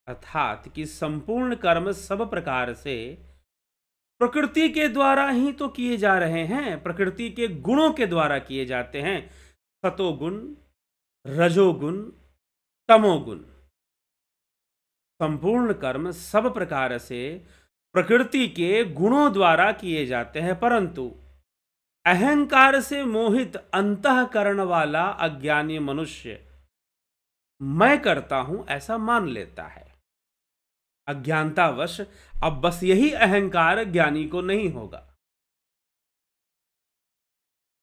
Speaker 1: अर्थात कि संपूर्ण कर्म सब प्रकार से प्रकृति के द्वारा ही तो किए जा रहे हैं, प्रकृति के गुणों के द्वारा किए जाते हैं। सतोगुण, रजोगुण, तमोगुण, संपूर्ण कर्म सब प्रकार से प्रकृति के गुणों द्वारा किए जाते हैं, परंतु अहंकार से मोहित अंतःकरण वाला अज्ञानी मनुष्य मैं करता हूं ऐसा मान लेता है। अज्ञानतावश अब बस यही अहंकार ज्ञानी को नहीं होगा,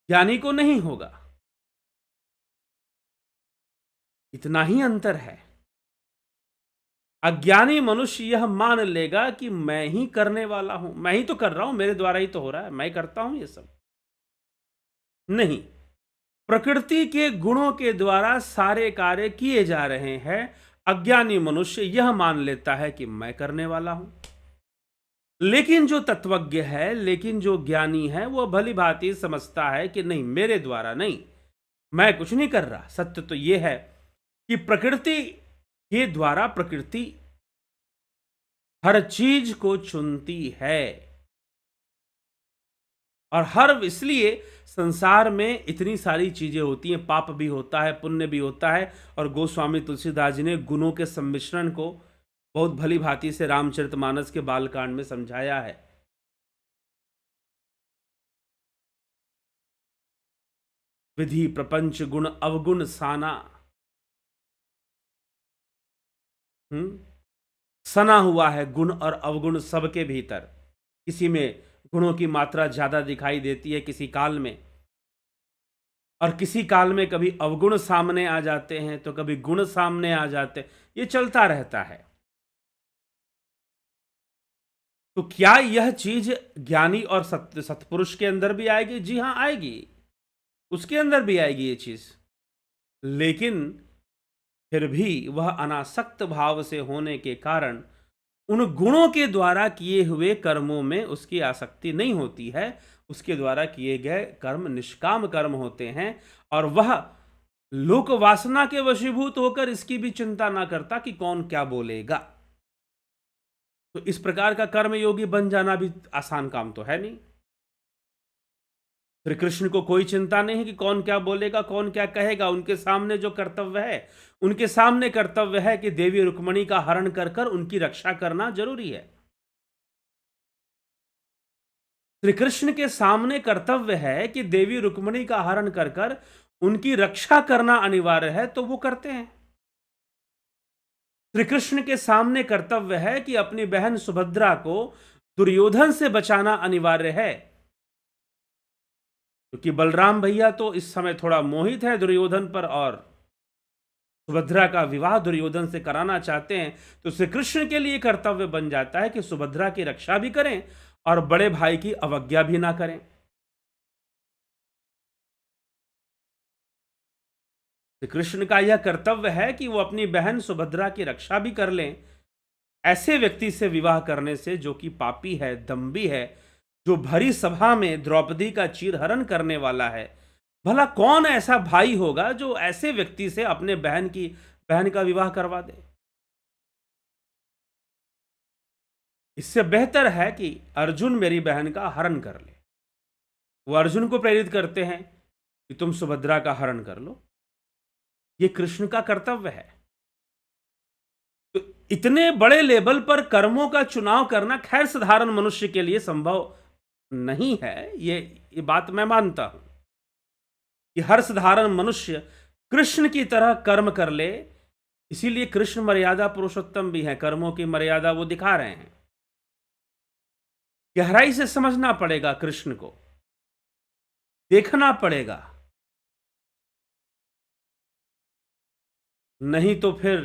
Speaker 1: ज्ञानी को नहीं होगा। इतना ही अंतर है। अज्ञानी मनुष्य यह मान लेगा कि मैं ही करने वाला हूं, मैं ही तो कर रहा हूं, मेरे द्वारा ही तो हो रहा है, मैं करता हूं ये सब। नहीं, प्रकृति के गुणों के द्वारा सारे कार्य किए जा रहे हैं। अज्ञानी मनुष्य यह मान लेता है कि मैं करने वाला हूं। लेकिन जो तत्वज्ञ है, लेकिन जो ज्ञानी है, वह भली भांति समझता है कि नहीं, मेरे द्वारा नहीं, मैं कुछ नहीं कर रहा। सत्य तो यह है कि प्रकृति के द्वारा प्रकृति हर चीज को चुनती है, और हर इसलिए संसार में इतनी सारी चीजें होती हैं, पाप भी होता है, पुण्य भी होता है। और गोस्वामी तुलसीदास जी ने गुणों के सम्मिश्रण को बहुत भली भांति से रामचरितमानस के बालकांड में समझाया है। विधि प्रपंच गुण अवगुण साना, सना हुआ है गुण और अवगुण सबके भीतर। किसी में गुणों की मात्रा ज्यादा दिखाई देती है किसी काल में, और किसी काल में कभी अवगुण सामने आ जाते हैं तो कभी गुण सामने आ जाते हैं। ये चलता रहता है। तो क्या यह चीज ज्ञानी और सत्पुरुष के अंदर भी आएगी? जी हां, आएगी, उसके अंदर भी आएगी ये चीज। लेकिन फिर भी वह अनासक्त भाव से होने के कारण उन गुणों के द्वारा किए हुए कर्मों में उसकी आसक्ति नहीं होती है। उसके द्वारा किए गए कर्म निष्काम कर्म होते हैं, और वह लोक वासना के वशीभूत होकर इसकी भी चिंता ना करता कि कौन क्या बोलेगा। तो इस प्रकार का कर्म योगी बन जाना भी आसान काम तो है नहीं। श्री कृष्ण को कोई चिंता नहीं है कि कौन क्या बोलेगा, कौन क्या कहेगा। उनके सामने जो कर्तव्य है, उनके सामने कर्तव्य है कि देवी रुक्मणी का हरण कर कर उनकी रक्षा करना जरूरी है। श्री कृष्ण के सामने कर्तव्य है कि देवी रुक्मणी का हरण कर कर उनकी रक्षा करना अनिवार्य है, तो वो करते हैं। श्री कृष्ण के सामने कर्तव्य है कि अपनी बहन सुभद्रा को दुर्योधन से बचाना अनिवार्य है, क्योंकि बलराम भैया तो इस समय थोड़ा मोहित है दुर्योधन पर, और सुभद्रा का विवाह दुर्योधन से कराना चाहते हैं। तो श्री कृष्ण के लिए कर्तव्य बन जाता है कि सुभद्रा की रक्षा भी करें और बड़े भाई की अवज्ञा भी ना करें। श्री कृष्ण का यह कर्तव्य है कि वो अपनी बहन सुभद्रा की रक्षा भी कर लें। ऐसे व्यक्ति से विवाह करने से जो कि पापी है, दंभी है, जो भरी सभा में द्रौपदी का चीरहरण करने वाला है, भला कौन ऐसा भाई होगा जो ऐसे व्यक्ति से अपने बहन का विवाह करवा दे। इससे बेहतर है कि अर्जुन मेरी बहन का हरण कर ले। वो अर्जुन को प्रेरित करते हैं कि तुम सुभद्रा का हरण कर लो। ये कृष्ण का कर्तव्य है। तो इतने बड़े लेवल पर कर्मों का चुनाव करना खैर साधारण मनुष्य के लिए संभव नहीं है। ये बात मैं मानता हूं कि हर साधारण मनुष्य कृष्ण की तरह कर्म कर ले। इसीलिए कृष्ण मर्यादा पुरुषोत्तम भी है, कर्मों की मर्यादा वो दिखा रहे हैं। गहराई से समझना पड़ेगा, कृष्ण को देखना पड़ेगा, नहीं तो फिर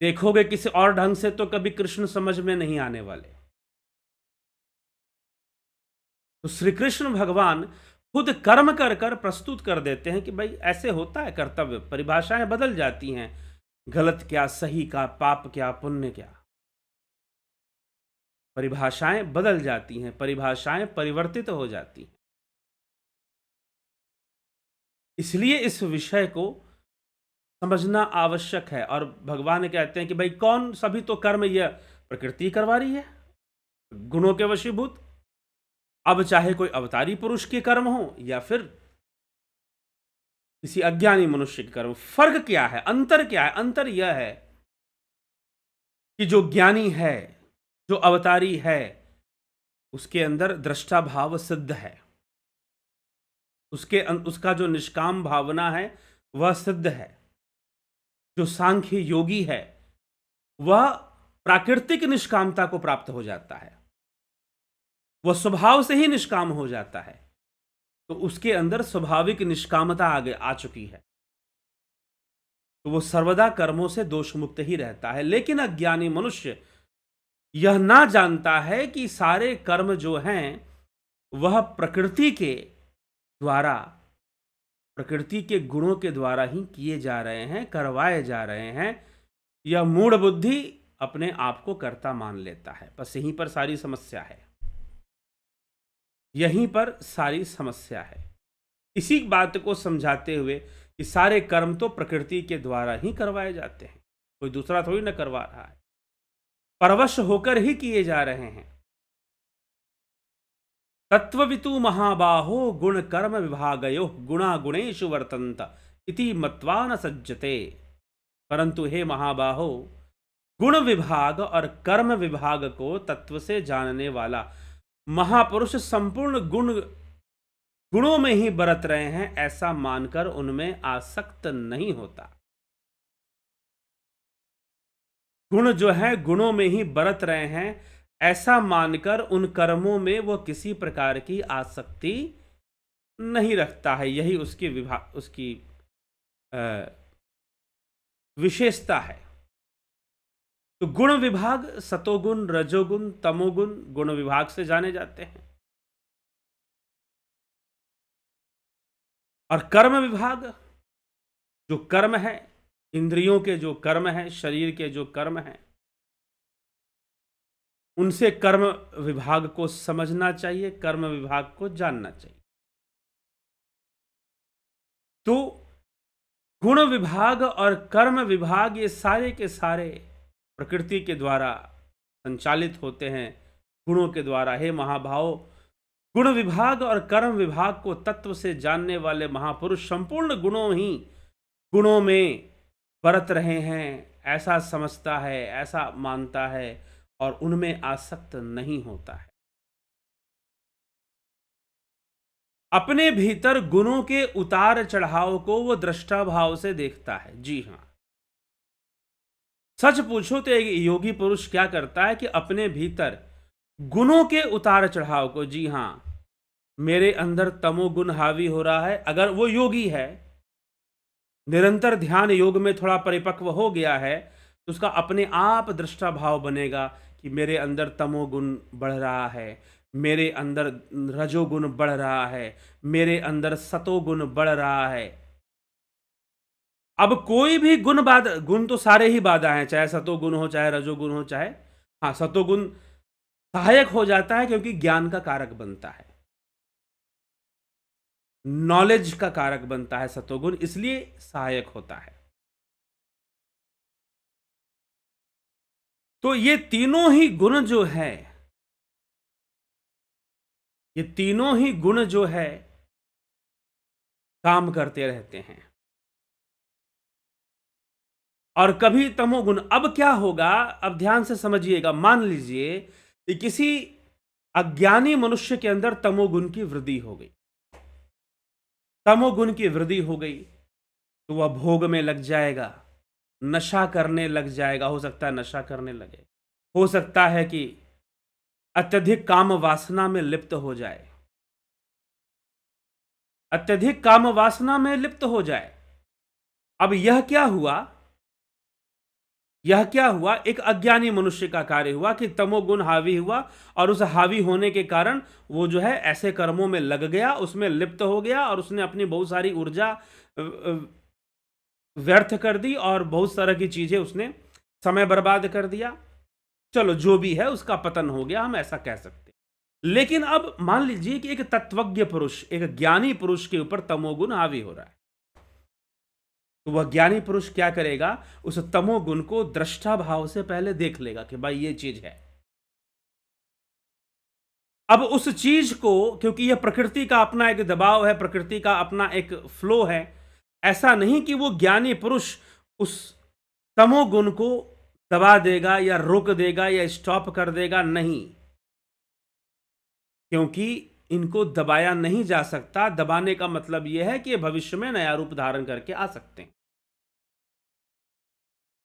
Speaker 1: देखोगे किसी और ढंग से तो कभी कृष्ण समझ में नहीं आने वाले। तो श्री कृष्ण भगवान खुद कर्म कर कर प्रस्तुत कर देते हैं कि भाई ऐसे होता है कर्तव्य, परिभाषाएं बदल जाती हैं, गलत क्या, सही का, पाप क्या, पुण्य क्या, परिभाषाएं बदल जाती हैं, परिभाषाएं परिवर्तित हो जाती हैं। इसलिए इस विषय को समझना आवश्यक है। और भगवान कहते हैं कि भाई कौन, सभी तो कर्म यह प्रकृति करवा रही है, गुणों के वशीभूत। अब चाहे कोई अवतारी पुरुष के कर्म हो या फिर किसी अज्ञानी मनुष्य के कर्म, फर्क क्या है, अंतर क्या है? अंतर यह है कि जो ज्ञानी है, जो अवतारी है, उसके अंदर दृष्टा भाव सिद्ध है, उसका जो निष्काम भावना है वह सिद्ध है। जो सांख्य योगी है वह प्राकृतिक निष्कामता को प्राप्त हो जाता है, वह स्वभाव से ही निष्काम हो जाता है, तो उसके अंदर स्वाभाविक निष्कामता आगे आ चुकी है, तो वो सर्वदा कर्मों से दोष मुक्त ही रहता है। लेकिन अज्ञानी मनुष्य यह ना जानता है कि सारे कर्म जो हैं वह प्रकृति के द्वारा, प्रकृति के गुणों के द्वारा ही किए जा रहे हैं, करवाए जा रहे हैं। यह मूढ़ बुद्धि अपने आप को कर्ता मान लेता है। बस यहीं पर सारी समस्या है, यहीं पर सारी समस्या है। इसी बात को समझाते हुए कि सारे कर्म तो प्रकृति के द्वारा ही करवाए जाते हैं, कोई दूसरा थोड़ी ना करवा रहा है, परवश होकर ही किए जा रहे हैं। तत्ववितु महाबाहो गुण कर्म विभागयो गुणा गुणेषु वर्तन्त इति मत्वा न सज्जते। परंतु हे महाबाहो, गुण विभाग और कर्म विभाग को तत्व से जानने वाला महापुरुष संपूर्ण गुणों में ही बरत रहे हैं, ऐसा मानकर उनमें आसक्त नहीं होता। गुण जो है गुणों में ही बरत रहे हैं, ऐसा मानकर उन कर्मों में वो किसी प्रकार की आसक्ति नहीं रखता है। यही उसकी विशेषता है। तो गुण विभाग सतोगुण, रजोगुण, तमोगुण गुण विभाग से जाने जाते हैं, और कर्म विभाग जो कर्म है, इंद्रियों के जो कर्म है, शरीर के जो कर्म है, उनसे कर्म विभाग को समझना चाहिए, कर्म विभाग को जानना चाहिए। तो गुण विभाग और कर्म विभाग ये सारे के सारे प्रकृति के द्वारा संचालित होते हैं, गुणों के द्वारा। हे महाभाव, गुण विभाग और कर्म विभाग को तत्व से जानने वाले महापुरुष संपूर्ण गुणों में बरत रहे हैं, ऐसा समझता है, ऐसा मानता है, और उनमें आसक्त नहीं होता है। अपने भीतर गुणों के उतार चढ़ाव को वो दृष्टा भाव से देखता है। जी हां, सच पूछो तो एक योगी पुरुष क्या करता है कि अपने भीतर गुणों के उतार चढ़ाव को, जी हां, मेरे अंदर तमोगुण हावी हो रहा है, अगर वो योगी है, निरंतर ध्यान योग में थोड़ा परिपक्व हो गया है, तो उसका अपने आप दृष्टा भाव बनेगा कि मेरे अंदर तमोगुण बढ़ रहा है, मेरे अंदर रजोगुण बढ़ रहा है, मेरे अंदर सतोगुण बढ़ रहा है। अब कोई भी गुण तो सारे ही बाधा हैं, चाहे सतोगुण हो, चाहे रजोगुण हो, चाहे, हाँ, सतोगुण सहायक हो जाता है क्योंकि ज्ञान का कारक बनता है, नॉलेज का कारक बनता है सतोगुण, इसलिए सहायक होता है। तो ये तीनों ही गुण जो है, ये तीनों ही गुण जो है काम करते रहते हैं। और कभी तमोगुण। अब क्या होगा, अब ध्यान से समझिएगा। मान लीजिए कि किसी अज्ञानी मनुष्य के अंदर तमोगुण की वृद्धि हो गई, तमोगुण की वृद्धि हो गई, तो वह भोग में लग जाएगा, नशा करने लग जाएगा। हो सकता है नशा करने लगे, हो सकता है कि अत्यधिक काम वासना में लिप्त हो जाए, अत्यधिक काम वासना में लिप्त हो जाए। अब यह क्या हुआ, यह क्या हुआ, एक अज्ञानी मनुष्य का कार्य हुआ कि तमोगुण हावी हुआ, और उस हावी होने के कारण वो जो है ऐसे कर्मों में लग गया, उसमें लिप्त हो गया, और उसने अपनी बहुत सारी ऊर्जा व्यर्थ कर दी, और बहुत तरह की चीजें उसने समय बर्बाद कर दिया। चलो जो भी है उसका पतन हो गया, हम ऐसा कह सकते हैं। लेकिन अब मान लीजिए कि एक तत्वज्ञ पुरुष, एक ज्ञानी पुरुष के ऊपर तमोगुण हावी हो रहा है, तो वह ज्ञानी पुरुष क्या करेगा, उस तमोगुण को दृष्टा भाव से पहले देख लेगा कि भाई ये चीज है। अब उस चीज को, क्योंकि यह प्रकृति का अपना एक दबाव है, प्रकृति का अपना एक फ्लो है, ऐसा नहीं कि वो ज्ञानी पुरुष उस तमोगुण को दबा देगा या रोक देगा या स्टॉप कर देगा, नहीं, क्योंकि इनको दबाया नहीं जा सकता। दबाने का मतलब यह है कि भविष्य में नया रूप धारण करके आ सकते हैं।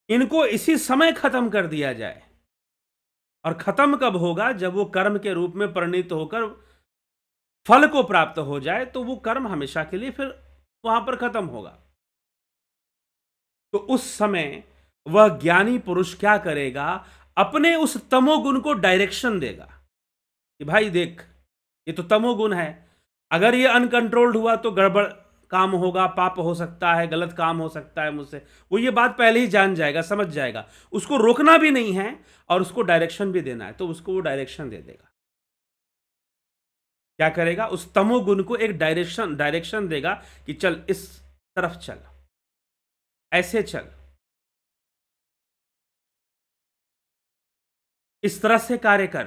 Speaker 1: इनको इसी समय खत्म कर दिया जाए। और खत्म कब होगा, जब वो कर्म के रूप में परिणित होकर फल को प्राप्त हो जाए, तो वो कर्म हमेशा के लिए फिर वहां पर खत्म होगा। तो उस समय वह ज्ञानी पुरुष क्या करेगा, अपने उस तमोगुण को डायरेक्शन देगा कि भाई देख, ये तो तमोगुण है, अगर ये अनकंट्रोल्ड हुआ तो गड़बड़ काम होगा, पाप हो सकता है, गलत काम हो सकता है मुझसे। वो ये बात पहले ही जान जाएगा, समझ जाएगा। उसको रोकना भी नहीं है और उसको डायरेक्शन भी देना है, तो उसको वो डायरेक्शन दे देगा। क्या करेगा, उस तमोगुण को एक डायरेक्शन देगा कि चल इस तरफ चल, ऐसे चल, इस तरह से कार्य कर,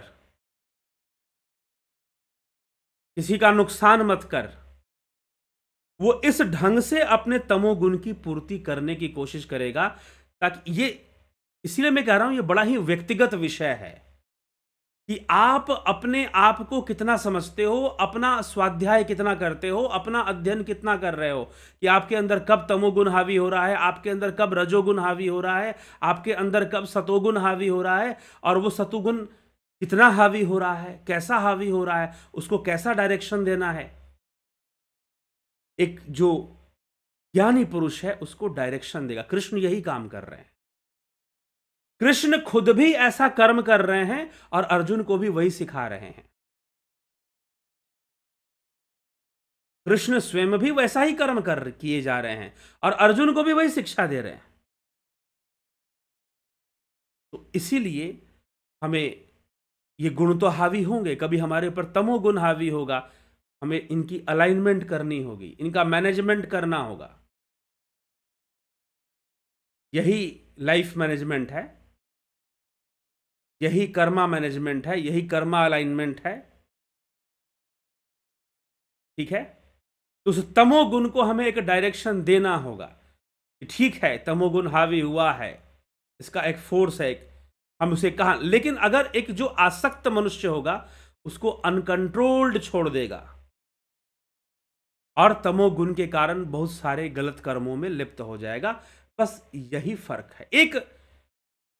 Speaker 1: किसी का नुकसान मत कर। वो इस ढंग से अपने तमोगुण की पूर्ति करने की कोशिश करेगा, ताकि ये, इसीलिए मैं कह रहा हूं ये बड़ा ही व्यक्तिगत विषय है कि आप अपने आप को कितना समझते हो, अपना स्वाध्याय कितना करते हो, अपना अध्ययन कितना कर रहे हो, कि आपके अंदर कब तमोगुण हावी हो रहा है, आपके अंदर कब रजोगुण हावी हो रहा है, आपके अंदर कब सतोगुण हावी हो रहा है, और वो सतोगुण कितना हावी हो रहा है, कैसा हावी हो रहा है, उसको कैसा डायरेक्शन देना है। एक जो ज्ञानी पुरुष है उसको डायरेक्शन देगा। कृष्ण यही काम कर रहे हैं। कृष्ण खुद भी ऐसा कर्म कर रहे हैं और अर्जुन को भी वही सिखा रहे हैं। कृष्ण स्वयं भी वैसा ही कर्म कर किए जा रहे हैं और अर्जुन को भी वही शिक्षा दे रहे हैं। तो इसीलिए हमें ये गुण तो हावी होंगे, कभी हमारे ऊपर तमोगुण हावी होगा, हमें इनकी अलाइनमेंट करनी होगी, इनका मैनेजमेंट करना होगा। यही लाइफ मैनेजमेंट है, यही कर्मा मैनेजमेंट है, यही कर्मा अलाइनमेंट है। ठीक है, तो उस तमोगुण को हमें एक डायरेक्शन देना होगा कि ठीक है, तमोगुण हावी हुआ है, इसका एक फोर्स है, हम उसे कहा। लेकिन अगर एक जो आसक्त मनुष्य होगा उसको अनकंट्रोल्ड छोड़ देगा और तमोगुण के कारण बहुत सारे गलत कर्मों में लिप्त हो जाएगा। बस यही फर्क है।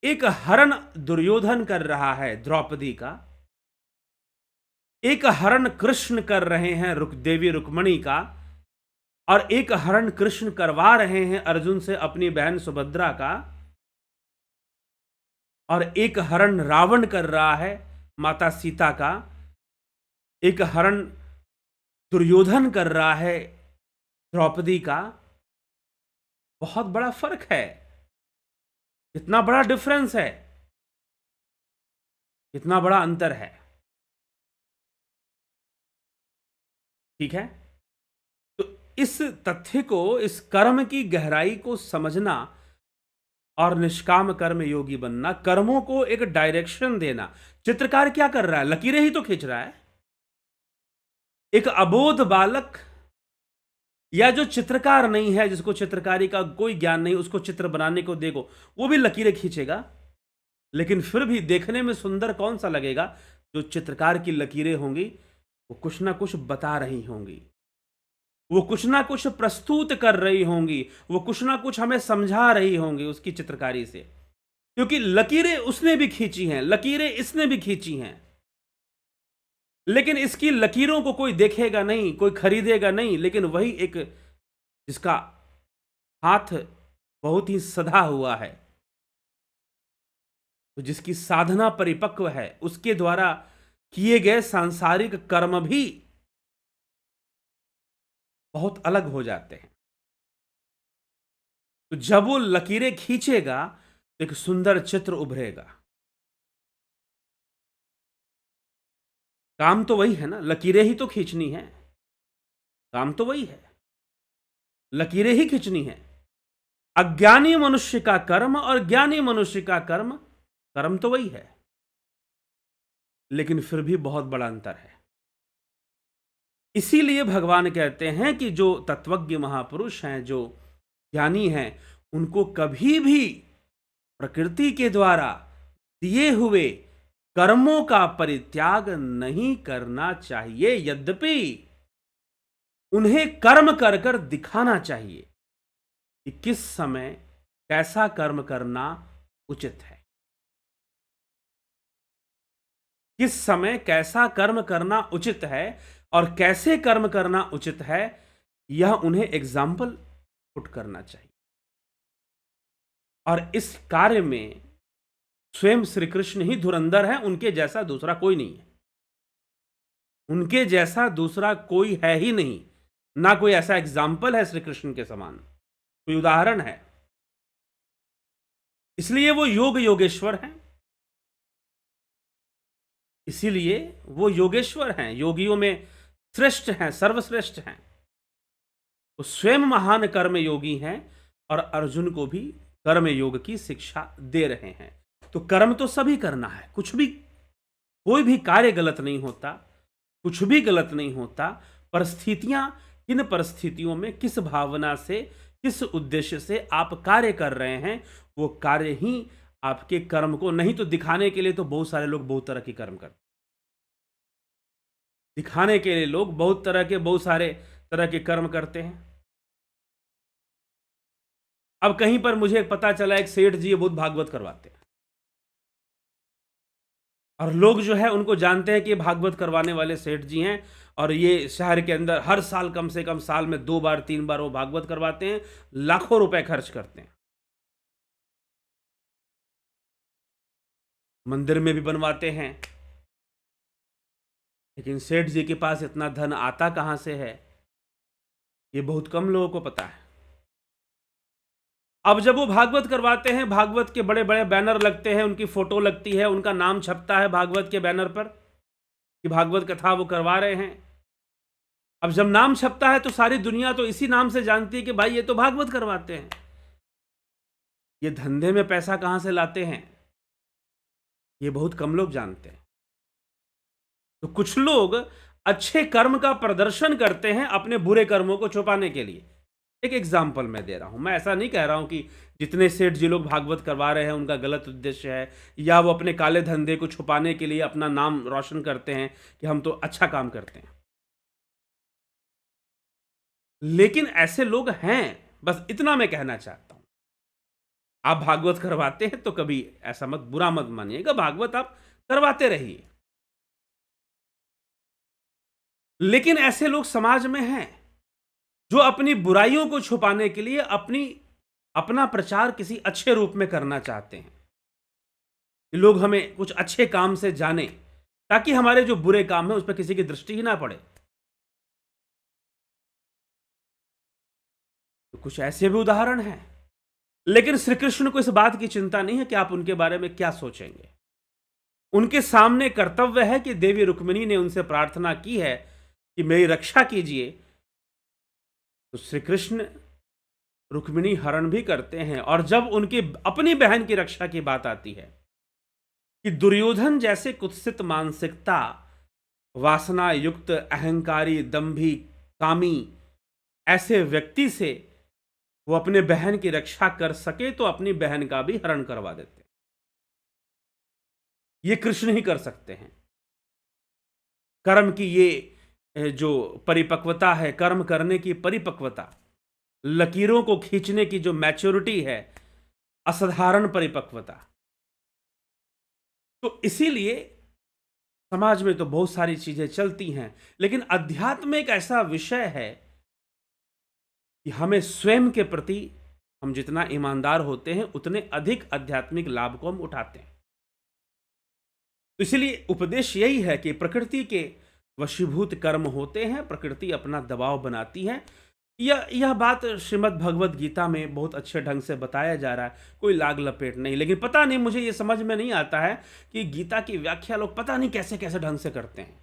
Speaker 1: एक हरण दुर्योधन कर रहा है द्रौपदी का, एक हरण कृष्ण कर रहे हैं देवी रुक्मणी का, और एक हरण कृष्ण करवा रहे हैं अर्जुन से अपनी बहन सुभद्रा का, और एक हरण रावण कर रहा है माता सीता का, एक हरण दुर्योधन कर रहा है द्रौपदी का। बहुत बड़ा फर्क है, कितना बड़ा डिफरेंस है, कितना बड़ा अंतर है। ठीक है, तो इस तथ्य को, इस कर्म की गहराई को समझना और निष्काम कर्म योगी बनना, कर्मों को एक डायरेक्शन देना। चित्रकार क्या कर रहा है, लकीरें ही तो खींच रहा है। एक अबोध बालक या जो चित्रकार नहीं है, जिसको चित्रकारी का कोई ज्ञान नहीं, उसको चित्र बनाने को देखो, वो भी लकीरें खींचेगा, लेकिन फिर भी देखने में सुंदर कौन सा लगेगा? जो चित्रकार की लकीरें होंगी, वो कुछ ना कुछ बता रही होंगी, वो कुछ ना कुछ प्रस्तुत कर रही होंगी, वो कुछ ना कुछ हमें समझा रही होंगी उसकी चित्रकारी से, क्योंकि लकीरें उसने भी खींची हैं, लकीरें इसने भी खींची हैं, लेकिन इसकी लकीरों को कोई देखेगा नहीं, कोई खरीदेगा नहीं, लेकिन वही एक जिसका हाथ बहुत ही सधा हुआ है, तो जिसकी साधना परिपक्व है, उसके द्वारा किए गए सांसारिक कर्म भी बहुत अलग हो जाते हैं। तो जब वो लकीरें खींचेगा तो एक सुंदर चित्र उभरेगा। काम तो वही है ना, लकीरें ही तो खींचनी है, काम तो वही है, लकीरें ही खींचनी है। अज्ञानी मनुष्य का कर्म और ज्ञानी मनुष्य का कर्म, कर्म तो वही है, लेकिन फिर भी बहुत बड़ा अंतर है। इसीलिए भगवान कहते हैं कि जो तत्वज्ञ महापुरुष हैं, जो ज्ञानी हैं, उनको कभी भी प्रकृति के द्वारा दिए हुए कर्मों का परित्याग नहीं करना चाहिए, यद्यपि उन्हें कर्म कर कर दिखाना चाहिए कि किस समय कैसा कर्म करना उचित है, किस समय कैसा कर्म करना उचित है और कैसे कर्म करना उचित है, यह उन्हें एग्जाम्पल पुट करना चाहिए। और इस कार्य में स्वयं श्री कृष्ण ही धुरंधर है, उनके जैसा दूसरा कोई नहीं है, उनके जैसा दूसरा कोई है ही नहीं, ना कोई ऐसा एग्जाम्पल है श्री कृष्ण के समान, कोई उदाहरण है। इसलिए वो योग योगेश्वर हैं, इसीलिए वो योगेश्वर हैं, योगियों में श्रेष्ठ हैं, सर्वश्रेष्ठ हैं। वो स्वयं महान कर्म योगी हैं और अर्जुन को भी कर्म योग की शिक्षा दे रहे हैं। तो कर्म तो सभी करना है, कुछ भी, कोई भी कार्य गलत नहीं होता, कुछ भी गलत नहीं होता। परिस्थितियां, किन परिस्थितियों में किस भावना से, किस उद्देश्य से आप कार्य कर रहे हैं, वो कार्य ही आपके कर्म को, नहीं तो दिखाने के लिए तो बहुत सारे लोग बहुत तरह के कर्म करते हैं, दिखाने के लिए लोग बहुत तरह के, बहुत सारे तरह के कर्म करते हैं। अब कहीं पर मुझे पता चला एक सेठ जी बहुत भागवत करवाते हैं, और लोग जो है उनको जानते हैं कि ये भागवत करवाने वाले सेठ जी हैं, और ये शहर के अंदर हर साल कम से कम साल में 2 बार 3 बार वो भागवत करवाते हैं, लाखों रुपए खर्च करते हैं, मंदिर में भी बनवाते हैं। लेकिन सेठ जी के पास इतना धन आता कहां से है, ये बहुत कम लोगों को पता है। अब जब वो भागवत करवाते हैं, भागवत के बड़े बड़े बैनर लगते हैं, उनकी फोटो लगती है, उनका नाम छपता है भागवत के बैनर पर कि भागवत कथा वो करवा रहे हैं। अब जब नाम छपता है तो सारी दुनिया तो इसी नाम से जानती है कि भाई ये तो भागवत करवाते हैं। ये धंधे में पैसा कहां से लाते हैं, ये बहुत कम लोग जानते हैं। तो कुछ लोग अच्छे कर्म का प्रदर्शन करते हैं अपने बुरे कर्मों को छुपाने के लिए। एक एग्जाम्पल मैं दे रहा हूं, मैं ऐसा नहीं कह रहा हूं कि जितने सेठ जी लोग भागवत करवा रहे हैं उनका गलत उद्देश्य है, या वो अपने काले धंधे को छुपाने के लिए अपना नाम रोशन करते हैं कि हम तो अच्छा काम करते हैं। लेकिन ऐसे लोग हैं, बस इतना मैं कहना चाहता हूं। आप भागवत करवाते हैं तो कभी ऐसा मत, बुरा मत मानिएगा, भागवत आप करवाते रहिए, लेकिन ऐसे लोग समाज में हैं जो अपनी बुराइयों को छुपाने के लिए अपना प्रचार किसी अच्छे रूप में करना चाहते हैं कि लोग हमें कुछ अच्छे काम से जाने, ताकि हमारे जो बुरे काम है उस पर किसी की दृष्टि ही ना पड़े। तो कुछ ऐसे भी उदाहरण हैं, लेकिन श्री कृष्ण को इस बात की चिंता नहीं है कि आप उनके बारे में क्या सोचेंगे। उनके सामने कर्तव्य है कि देवी रुक्मिणी ने उनसे प्रार्थना की है कि मेरी रक्षा कीजिए, तो श्री कृष्ण रुक्मिणी हरण भी करते हैं। और जब उनकी अपनी बहन की रक्षा की बात आती है कि दुर्योधन जैसे कुत्सित मानसिकता, वासना युक्त, अहंकारी, दंभी, कामी ऐसे व्यक्ति से वो अपने बहन की रक्षा कर सके तो अपनी बहन का भी हरण करवा देते हैं। ये कृष्ण ही कर सकते हैं। कर्म की ये जो परिपक्वता है, कर्म करने की परिपक्वता, लकीरों को खींचने की जो मैच्योरिटी है, असाधारण परिपक्वता। तो इसीलिए समाज में तो बहुत सारी चीजें चलती हैं, लेकिन अध्यात्म एक ऐसा विषय है कि हमें स्वयं के प्रति हम जितना ईमानदार होते हैं उतने अधिक आध्यात्मिक लाभ को हम उठाते हैं। तो इसलिए उपदेश यही है कि प्रकृति के वशीभूत कर्म होते हैं, प्रकृति अपना दबाव बनाती है। यह बात श्रीमद् भगवत गीता में बहुत अच्छे ढंग से बताया जा रहा है, कोई लाग लपेट नहीं। लेकिन पता नहीं, मुझे ये समझ में नहीं आता है कि गीता की व्याख्या लोग पता नहीं कैसे कैसे ढंग से करते हैं।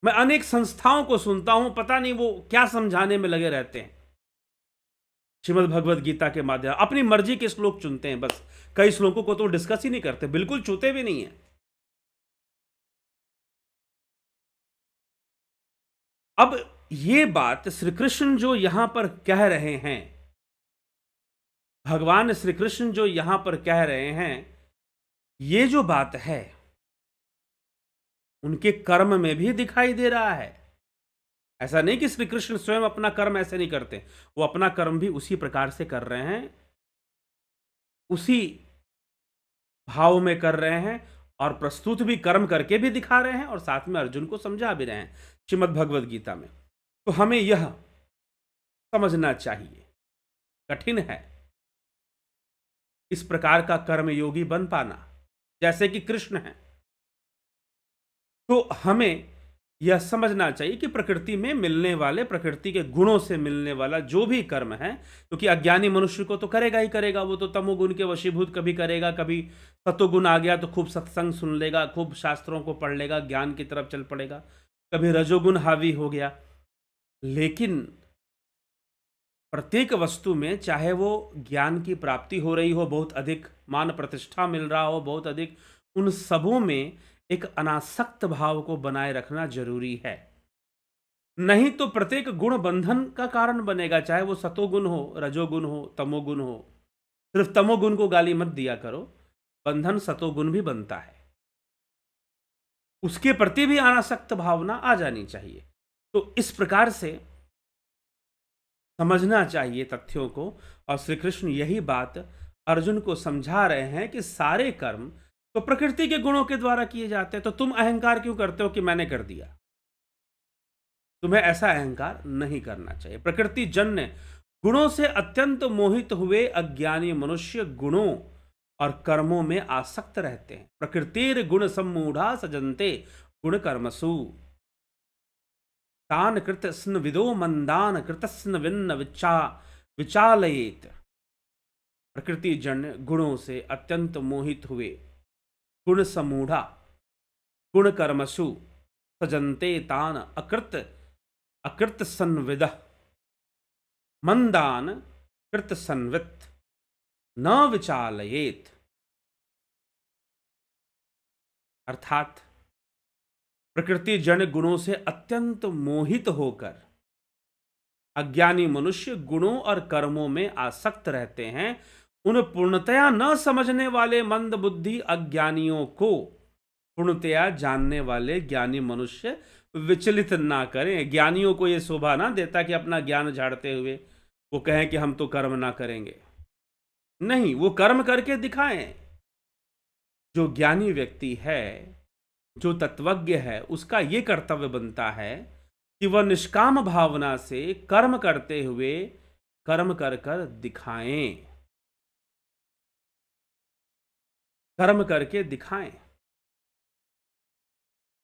Speaker 1: मैं अनेक संस्थाओं को सुनता हूं, पता नहीं वो क्या समझाने में लगे रहते हैं। श्रीमद् भगवत गीता के माध्यम अपनी मर्जी के श्लोक चुनते हैं बस। कई श्लोकों को तो डिस्कस ही नहीं करते, बिल्कुल छूते भी नहीं है। अब ये बात श्री कृष्ण जो यहां पर कह रहे हैं, भगवान श्री कृष्ण जो यहां पर कह रहे हैं, ये जो बात है उनके कर्म में भी दिखाई दे रहा है। ऐसा नहीं कि श्री कृष्ण स्वयं अपना कर्म ऐसे नहीं करते, वो अपना कर्म भी उसी प्रकार से कर रहे हैं, उसी भाव में कर रहे हैं, और प्रस्तुत भी कर्म करके भी दिखा रहे हैं और साथ में अर्जुन को समझा भी रहे हैं श्रीमद् भगवद गीता में। तो हमें यह समझना चाहिए, कठिन है इस प्रकार का कर्मयोगी बन पाना जैसे कि कृष्ण है। तो हमें यह समझना चाहिए कि प्रकृति में मिलने वाले, प्रकृति के गुणों से मिलने वाला जो भी कर्म है, क्योंकि अज्ञानी मनुष्य को तो करेगा ही करेगा, वो तो तमोगुण के वशीभूत कभी करेगा, कभी सतोगुण आ गया तो खूब सत्संग सुन लेगा, खूब शास्त्रों को पढ़ लेगा, ज्ञान की तरफ चल पड़ेगा, कभी रजोगुण हावी हो गया। लेकिन प्रत्येक वस्तु में, चाहे वो ज्ञान की प्राप्ति हो रही हो, बहुत अधिक मान प्रतिष्ठा मिल रहा हो, बहुत अधिक, उन सबों में एक अनासक्त भाव को बनाए रखना जरूरी है। नहीं तो प्रत्येक गुण बंधन का कारण बनेगा, चाहे वो सतोगुण हो, रजोगुण हो, तमोगुण हो। सिर्फ तमोगुण को गाली मत दिया करो, बंधन सतोगुण भी बनता है, उसके प्रति भी अनासक्त भावना आ जानी चाहिए। तो इस प्रकार से समझना चाहिए तथ्यों को, और श्री कृष्ण यही बात अर्जुन को समझा रहे हैं कि सारे कर्म तो प्रकृति के गुणों के द्वारा किए जाते हैं, तो तुम अहंकार क्यों करते हो कि मैंने कर दिया? तुम्हें ऐसा अहंकार नहीं करना चाहिए। प्रकृति जन्य गुणों से अत्यंत मोहित हुए अज्ञानी मनुष्य गुणों और कर्मों में आसक्त रहते हैं। प्रकृतिर गुण सम्मूढ़ा सजन्ते गुण कर्मसु तान कृत स्न विदो मंदान कृतस्न विन्न विचालयेत। प्रकृति जन्य गुणों से अत्यंत मोहित हुए, गुण समूढ़ा, गुण कर्मसु सजन्ते तान अकृत अकृत संविद मंदान कृत संवित न विचालयेत। अर्थात प्रकृति जन्य गुणों से अत्यंत मोहित होकर अज्ञानी मनुष्य गुणों और कर्मों में आसक्त रहते हैं। उन पूर्णतया न समझने वाले मंद बुद्धि अज्ञानियों को पूर्णतया जानने वाले ज्ञानी मनुष्य विचलित ना करें। ज्ञानियों को यह शोभा ना देता कि अपना ज्ञान झाड़ते हुए वो कहें कि हम तो कर्म ना करेंगे। नहीं, वो कर्म करके दिखाएं। जो ज्ञानी व्यक्ति है, जो तत्वज्ञ है, उसका यह कर्तव्य बनता है कि वह निष्काम भावना से कर्म करते हुए कर्म कर कर दिखाएं, कर्म करके दिखाएं।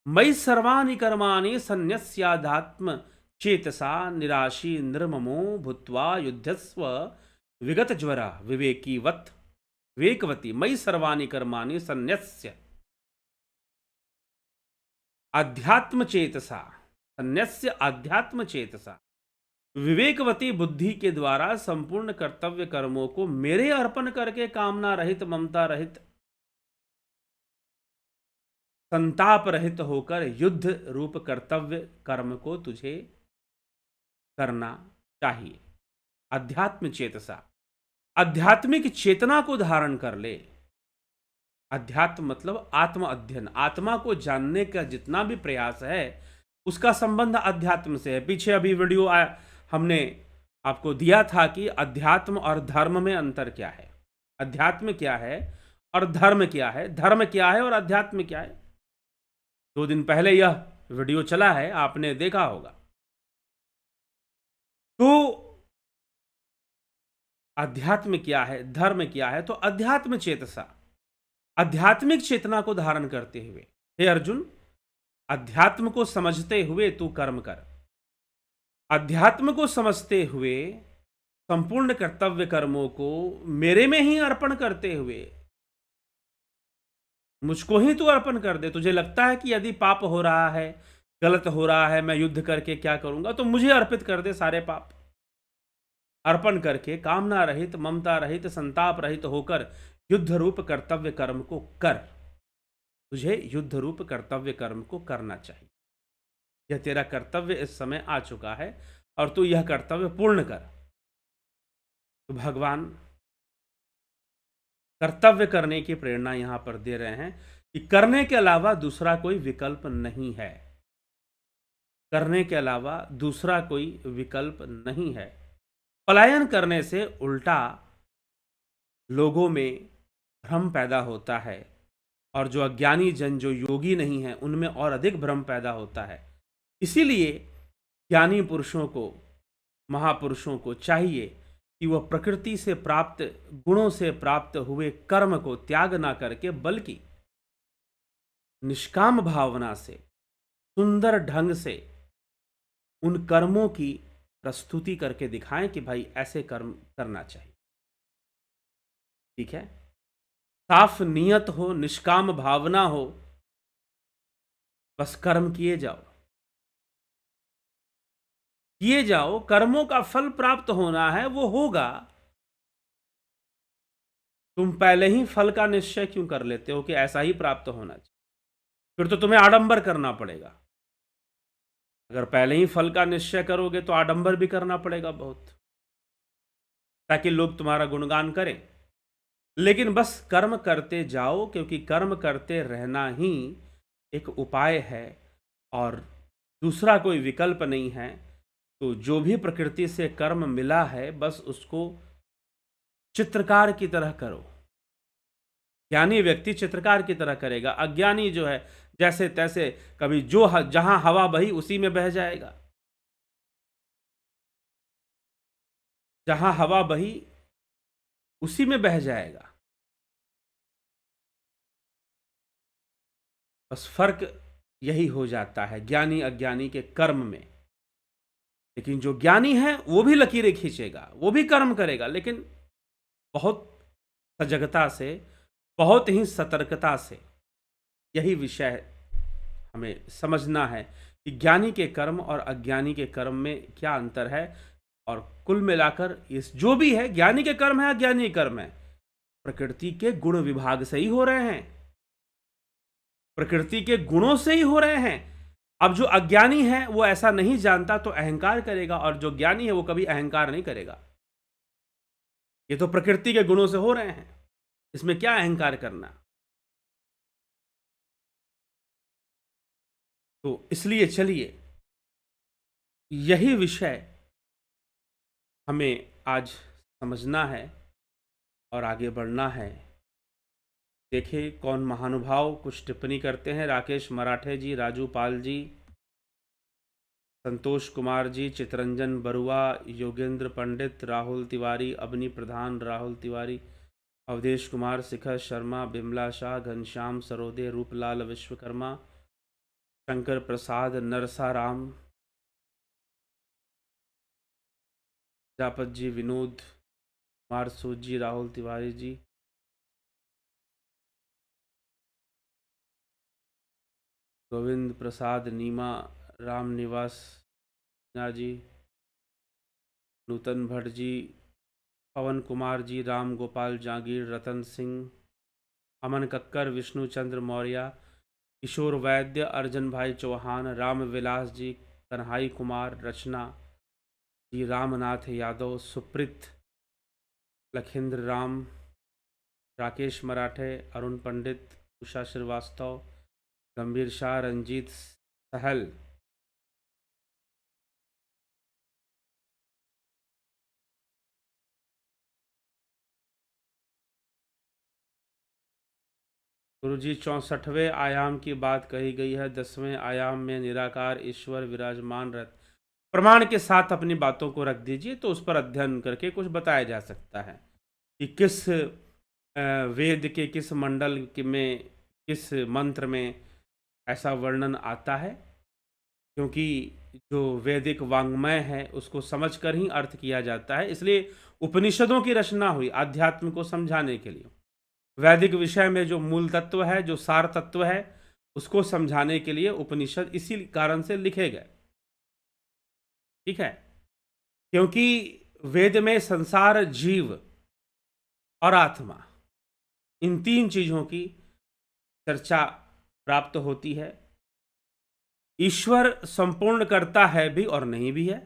Speaker 1: मयि सर्वाणि कर्माणि सन्न्यस्याध्यात्म चेतसा निराशी निर्ममो भूत्वा युद्धस्व विगत ज्वरा विवेकीवत विवेकवती। मयि सर्वाणि कर्माणि सन्न्यस्य आध्यात्म चेतसा, सन्न्यस्य आध्यात्म चेतसा, विवेकवती बुद्धि के द्वारा संपूर्ण कर्तव्य कर्मों को मेरे अर्पण करके कामना रहित, ममता रहित, संताप रहित होकर युद्ध रूप कर्तव्य कर्म को तुझे करना चाहिए। अध्यात्म चेतसा, आध्यात्मिक चेतना को धारण कर ले। अध्यात्म मतलब आत्म अध्ययन, आत्मा को जानने का जितना भी प्रयास है उसका संबंध अध्यात्म से है। पीछे अभी वीडियो हमने आपको दिया था कि अध्यात्म और धर्म में अंतर क्या है, अध्यात्म क्या है और धर्म क्या है, धर्म क्या है और अध्यात्म क्या है। 2 दिन पहले यह वीडियो चला है, आपने देखा होगा। तो अध्यात्म क्या है, धर्म क्या है, तो अध्यात्म चेतसा, आध्यात्मिक चेतना को धारण करते हुए, हे अर्जुन, अध्यात्म को समझते हुए तू कर्म कर। अध्यात्म को समझते हुए संपूर्ण कर्तव्य कर्मों को मेरे में ही अर्पण करते हुए मुझको ही तू अर्पण कर दे। तुझे लगता है कि यदि पाप हो रहा है, गलत हो रहा है, मैं युद्ध करके क्या करूंगा, तो मुझे अर्पित कर दे सारे पाप। अर्पण करके कामना रहित, ममता रहित, संताप रहित होकर युद्ध रूप कर्तव्य कर्म को कर। तुझे युद्ध रूप कर्तव्य कर्म को करना चाहिए। यह तेरा कर्तव्य इस समय आ चुका है और तू यह कर्तव्य पूर्ण कर। तो भगवान कर्तव्य करने की प्रेरणा यहां पर दे रहे हैं कि करने के अलावा दूसरा कोई विकल्प नहीं है। करने के अलावा दूसरा कोई विकल्प नहीं है। पलायन करने से उल्टा लोगों में भ्रम पैदा होता है और जो अज्ञानी जन, जो योगी नहीं है, उनमें और अधिक भ्रम पैदा होता है। इसीलिए ज्ञानी पुरुषों को, महापुरुषों को चाहिए कि वह प्रकृति से प्राप्त गुणों से प्राप्त हुए कर्म को त्याग ना करके, बल्कि निष्काम भावना से, सुंदर ढंग से उन कर्मों की प्रस्तुति करके दिखाएं कि भाई ऐसे कर्म करना चाहिए। ठीक है, साफ नियत हो, निष्काम भावना हो, बस कर्म किए जाओ, किए जाओ। कर्मों का फल प्राप्त होना है, वो होगा। तुम पहले ही फल का निश्चय क्यों कर लेते हो कि ऐसा ही प्राप्त होना चाहिए? फिर तो तुम्हें आडंबर करना पड़ेगा। अगर पहले ही फल का निश्चय करोगे तो आडंबर भी करना पड़ेगा बहुत, ताकि लोग तुम्हारा गुणगान करें। लेकिन बस कर्म करते जाओ, क्योंकि कर्म करते रहना ही एक उपाय है और दूसरा कोई विकल्प नहीं है। तो जो भी प्रकृति से कर्म मिला है, बस उसको चित्रकार की तरह करो। ज्ञानी व्यक्ति चित्रकार की तरह करेगा, अज्ञानी जो है जैसे तैसे, कभी जहां हवा बही उसी में बह जाएगा। जहां हवा बही उसी में बह जाएगा। बस फर्क यही हो जाता है ज्ञानी अज्ञानी के कर्म में। लेकिन जो ज्ञानी है वो भी लकीरें खींचेगा, वो भी कर्म करेगा, लेकिन बहुत सजगता से, बहुत ही सतर्कता से। यही विषय हमें समझना है कि ज्ञानी के कर्म और अज्ञानी के कर्म में क्या अंतर है। और कुल मिलाकर इस जो भी है, ज्ञानी के कर्म है, अज्ञानी के कर्म है, प्रकृति के गुण विभाग से ही हो रहे हैं, प्रकृति के गुणों से ही हो रहे हैं। अब जो अज्ञानी है वो ऐसा नहीं जानता तो अहंकार करेगा, और जो ज्ञानी है वो कभी अहंकार नहीं करेगा। ये तो प्रकृति के गुणों से हो रहे हैं, इसमें क्या अहंकार करना। तो इसलिए चलिए, यही विषय हमें आज समझना है और आगे बढ़ना है। देखें कौन महानुभाव कुछ टिप्पणी करते हैं। राकेश मराठे जी, राजू पाल जी, संतोष कुमार जी, चितरंजन बरुआ, योगेंद्र पंडित, राहुल तिवारी, अबनी प्रधान, राहुल तिवारी, अवधेश कुमार, शिखर शर्मा, बिमला शाह, घनश्याम सरोदे, रूपलाल विश्वकर्मा, शंकर प्रसाद, नरसा राम, प्रजापत जी, विनोद कुमार सूद जी, राहुल तिवारी जी, गोविंद प्रसाद, नीमा, राम निवास जी, नूतन भट्ट जी, पवन कुमार जी, राम गोपाल जागीर, रतन सिंह, अमन कक्कर, विष्णु चंद्र मौर्य, किशोर वैद्य, अर्जन भाई चौहान, राम विलास जी, कन्हाई कुमार, रचना, जी, रामनाथ यादव, सुप्रीत, लखिंद्र राम, राकेश मराठे, अरुण पंडित, उषा श्रीवास्तव, गंभीर शाह, रंजीत सहल। गुरुजी, 64वें आयाम की बात कही गई है। 10वें आयाम में निराकार ईश्वर विराजमान रहते। प्रमाण के साथ अपनी बातों को रख दीजिए तो उस पर अध्ययन करके कुछ बताया जा सकता है कि किस वेद के किस मंडल में किस मंत्र में ऐसा वर्णन आता है, क्योंकि जो वैदिक वांग्मय है उसको समझकर ही अर्थ किया जाता है। इसलिए उपनिषदों की रचना हुई आध्यात्म को समझाने के लिए। वैदिक विषय में जो मूल तत्व है, जो सार तत्व है, उसको समझाने के लिए उपनिषद इसी कारण से लिखे गए। ठीक है, क्योंकि वेद में संसार, जीव और आत्मा, इन तीन चीजों की चर्चा प्राप्त होती है। ईश्वर संपूर्ण करता है भी और नहीं भी है।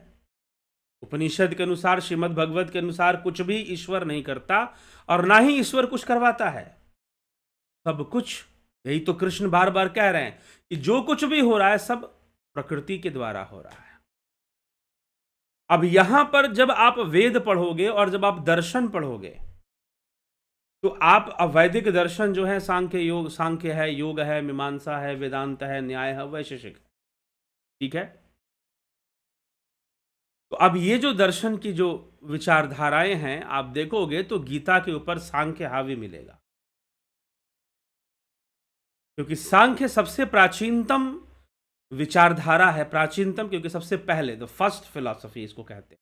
Speaker 1: उपनिषद के अनुसार, श्रीमद् भगवत के अनुसार कुछ भी ईश्वर नहीं करता और ना ही ईश्वर कुछ करवाता है। सब कुछ, यही तो कृष्ण बार बार कह रहे हैं कि जो कुछ भी हो रहा है सब प्रकृति के द्वारा हो रहा है। अब यहां पर जब आप वेद पढ़ोगे और जब आप दर्शन पढ़ोगे तो आप अवैदिक दर्शन जो है, सांख्य है, योग है, मीमांसा है, वेदांत है, न्याय है, वैशेषिक है। ठीक है, तो अब ये जो दर्शन की जो विचारधाराएं हैं आप देखोगे तो गीता के ऊपर सांख्य हावी मिलेगा, क्योंकि सांख्य सबसे प्राचीनतम विचारधारा है। प्राचीनतम क्योंकि सबसे पहले, द फर्स्ट फिलॉसफी इसको कहते हैं,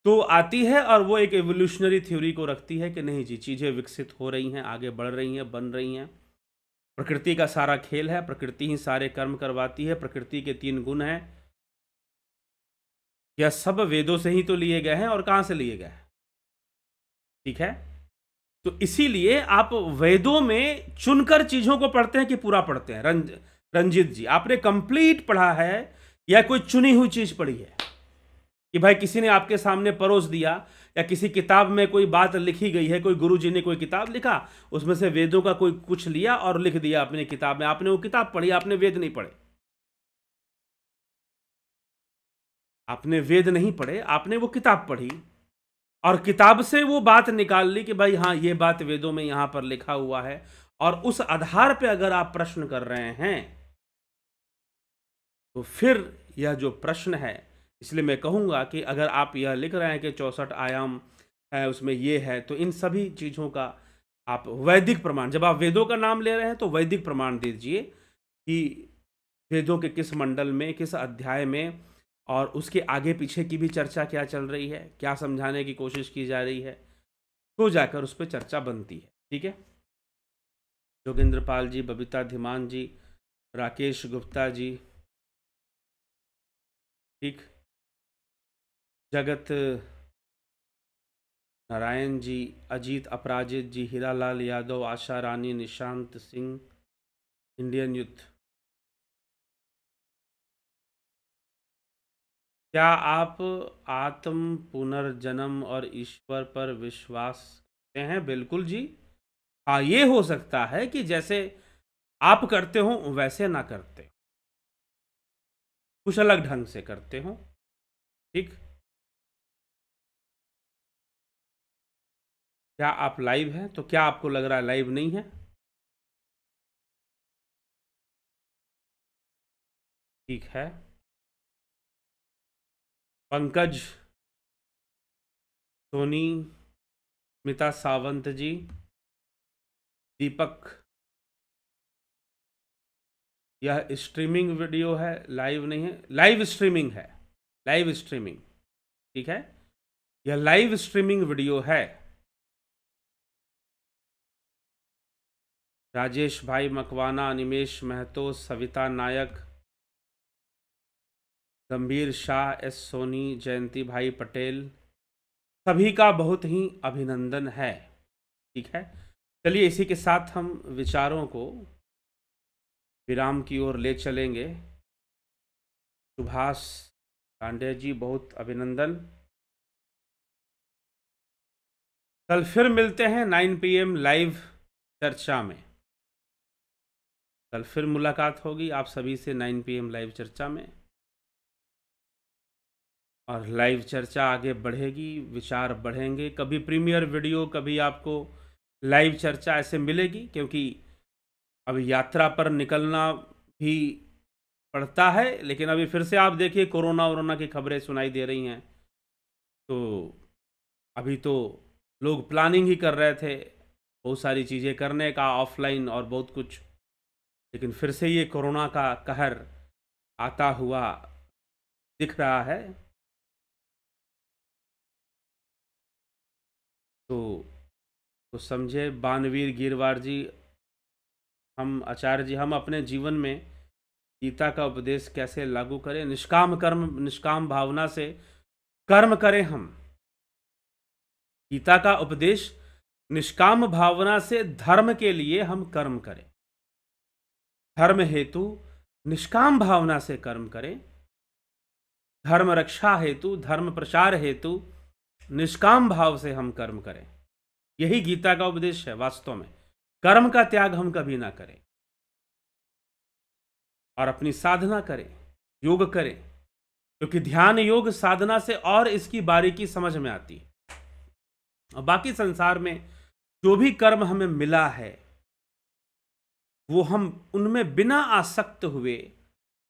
Speaker 1: तो आती है और वो एक एवोल्यूशनरी थ्योरी को रखती है कि नहीं जी, चीज़ें विकसित हो रही हैं, आगे बढ़ रही हैं, बन रही हैं। प्रकृति का सारा खेल है, प्रकृति ही सारे कर्म करवाती है, प्रकृति के 3 गुण हैं। यह सब वेदों से ही तो लिए गए हैं, और कहाँ से लिए गए हैं। ठीक है, तो इसीलिए आप वेदों में चुनकर चीज़ों को पढ़ते हैं कि पूरा पढ़ते हैं। रंजीत जी, आपने कंप्लीट पढ़ा है या कोई चुनी हुई चीज़ पढ़ी है कि भाई किसी ने आपके सामने परोस दिया, या किसी किताब में कोई बात लिखी गई है, कोई गुरु जी ने कोई किताब लिखा, उसमें से वेदों का कोई कुछ लिया और लिख दिया अपनी किताब में, आपने वो किताब पढ़ी, आपने वेद नहीं पढ़े। आपने वेद नहीं पढ़े, आपने वो किताब पढ़ी और किताब से वो बात निकाल ली कि भाई हाँ, ये बात वेदों में यहां पर लिखा हुआ है, और उस आधार पे अगर आप प्रश्न कर रहे हैं तो फिर यह जो प्रश्न है, इसलिए मैं कहूँगा कि अगर आप यह लिख रहे हैं कि 64 आयाम है, उसमें ये है, तो इन सभी चीज़ों का आप वैदिक प्रमाण, जब आप वेदों का नाम ले रहे हैं तो वैदिक प्रमाण दीजिए कि वेदों के किस मंडल में, किस अध्याय में, और उसके आगे पीछे की भी चर्चा क्या चल रही है, क्या समझाने की कोशिश की जा रही है, तो जाकर उस पर चर्चा बनती है। ठीक है, जोगिंद्र पाल जी, बबीता धीमान जी, राकेश गुप्ता जी, ठीक, जगत नारायण जी, अजीत अपराजित जी, हीरालाल यादव, आशा रानी, निशांत सिंह, इंडियन यूथ। क्या आप आत्म पुनर्जन्म और ईश्वर पर विश्वास करते हैं? बिल्कुल जी। हाँ, ये हो सकता है कि जैसे आप करते हो वैसे ना करते हो, कुछ अलग ढंग से करते हो। ठीक, क्या आप लाइव हैं? तो क्या आपको लग रहा है लाइव नहीं है? ठीक है, पंकज सोनी, स्मिता सावंत जी, दीपक, यह स्ट्रीमिंग वीडियो है, लाइव नहीं है। लाइव स्ट्रीमिंग है, लाइव स्ट्रीमिंग। ठीक है, यह लाइव स्ट्रीमिंग वीडियो है। राजेश भाई मकवाना, अनिमेश महतो, सविता नायक, गंभीर शाह, एस सोनी, जयंती भाई पटेल, सभी का बहुत ही अभिनंदन है। ठीक है, चलिए इसी के साथ हम विचारों को विराम की ओर ले चलेंगे। सुभाष पांडे जी बहुत अभिनंदन। कल फिर मिलते हैं 9 PM लाइव चर्चा में। कल फिर मुलाकात होगी आप सभी से 9 PM लाइव चर्चा में, और लाइव चर्चा आगे बढ़ेगी, विचार बढ़ेंगे। कभी प्रीमियर वीडियो, कभी आपको लाइव चर्चा ऐसे मिलेगी, क्योंकि अब यात्रा पर निकलना भी पड़ता है। लेकिन अभी फिर से आप देखिए कोरोना वोरोना की खबरें सुनाई दे रही हैं, तो अभी तो लोग प्लानिंग ही कर रहे थे बहुत सारी चीज़ें करने का, ऑफलाइन और बहुत कुछ। लेकिन फिर से ये कोरोना का कहर आता हुआ दिख रहा है। तो समझे बानवीर गिरवार जी, हम आचार्य जी, हम अपने जीवन में गीता का उपदेश कैसे लागू करें। निष्काम कर्म, निष्काम भावना से कर्म करें। हम गीता का उपदेश निष्काम भावना से धर्म के लिए हम कर्म करें, धर्म हेतु निष्काम भावना से कर्म करें, धर्म रक्षा हेतु, धर्म प्रचार हेतु निष्काम भाव से हम कर्म करें। यही गीता का उपदेश है वास्तव में। कर्म का त्याग हम कभी ना करें, और अपनी साधना करें, योग करें, क्योंकि ध्यान योग साधना से और इसकी बारीकी समझ में आती है। और बाकी संसार में जो भी कर्म हमें मिला है, वो हम उनमें बिना आसक्त हुए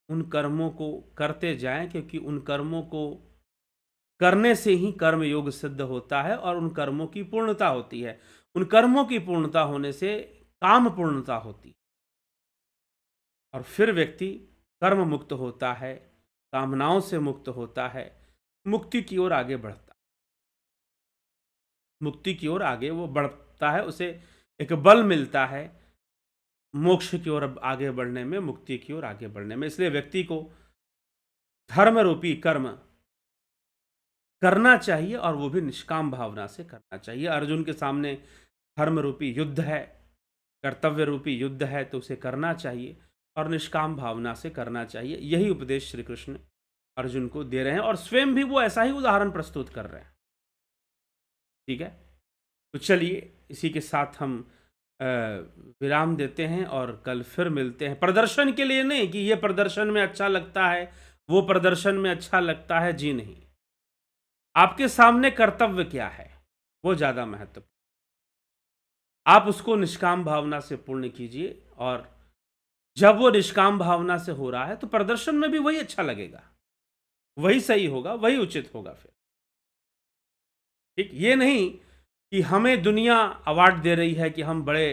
Speaker 1: उन कर्मों को करते जाएं, क्योंकि उन कर्मों को करने से ही कर्म योग सिद्ध होता है और उन कर्मों की पूर्णता होती है। उन कर्मों की पूर्णता होने से काम पूर्णता होती है, और फिर व्यक्ति कर्म मुक्त होता है, कामनाओं से मुक्त होता है, मुक्ति की ओर आगे बढ़ता है। मुक्ति की ओर आगे वो बढ़ता है, उसे एक बल मिलता है मोक्ष की ओर आगे बढ़ने में, मुक्ति की ओर आगे बढ़ने में। इसलिए व्यक्ति को धर्म रूपी कर्म करना चाहिए, और वो भी निष्काम भावना से करना चाहिए। अर्जुन के सामने धर्म रूपी युद्ध है, कर्तव्य रूपी युद्ध है, तो उसे करना चाहिए और निष्काम भावना से करना चाहिए। यही उपदेश श्री कृष्ण अर्जुन को दे रहे हैं, और स्वयं भी वो ऐसा ही उदाहरण प्रस्तुत कर रहे हैं। ठीक है, तो चलिए इसी के साथ हम विराम देते हैं, और कल फिर मिलते हैं। प्रदर्शन के लिए नहीं कि ये प्रदर्शन में अच्छा लगता है, वो प्रदर्शन में अच्छा लगता है, जी नहीं। आपके सामने कर्तव्य क्या है वो ज्यादा महत्वपूर्ण। आप उसको निष्काम भावना से पूर्ण कीजिए, और जब वो निष्काम भावना से हो रहा है तो प्रदर्शन में भी वही अच्छा लगेगा, वही सही होगा, वही उचित होगा फिर। ठीक, ये नहीं कि हमें दुनिया अवार्ड दे रही है कि हम बड़े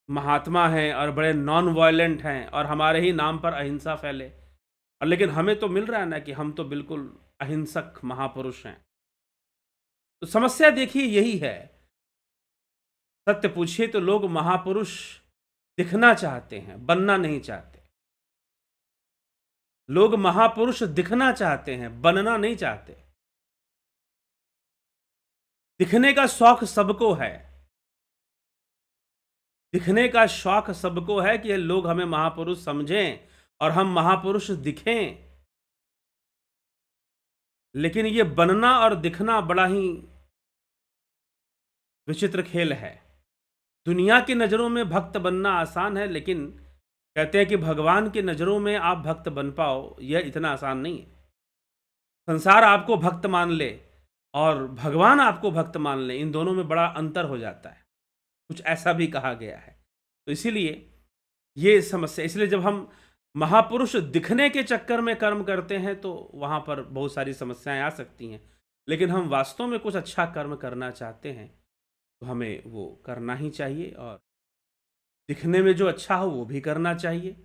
Speaker 1: महात्मा हैं और बड़े नॉन वायलेंट हैं और हमारे ही नाम पर अहिंसा फैले, और लेकिन हमें तो मिल रहा है ना कि हम तो बिल्कुल अहिंसक महापुरुष हैं। तो समस्या देखिए यही है। सत्य पूछिए तो लोग महापुरुष दिखना चाहते हैं, बनना नहीं चाहते। लोग महापुरुष दिखना चाहते हैं, बनना नहीं चाहते। दिखने का शौक सबको है, दिखने का शौक सबको है कि लोग हमें महापुरुष समझें और हम महापुरुष दिखें। लेकिन ये बनना और दिखना बड़ा ही विचित्र खेल है। दुनिया की नज़रों में भक्त बनना आसान है, लेकिन कहते हैं कि भगवान की नज़रों में आप भक्त बन पाओ, यह इतना आसान नहीं है। संसार आपको भक्त मान ले और भगवान आपको भक्त मान ले, इन दोनों में बड़ा अंतर हो जाता है। कुछ ऐसा भी कहा गया है। तो इसीलिए ये समस्या, इसलिए जब हम महापुरुष दिखने के चक्कर में कर्म करते हैं तो वहाँ पर बहुत सारी समस्याएं आ सकती हैं। लेकिन हम वास्तव में कुछ अच्छा कर्म करना चाहते हैं तो हमें वो करना ही चाहिए, और दिखने में जो अच्छा हो वो भी करना चाहिए।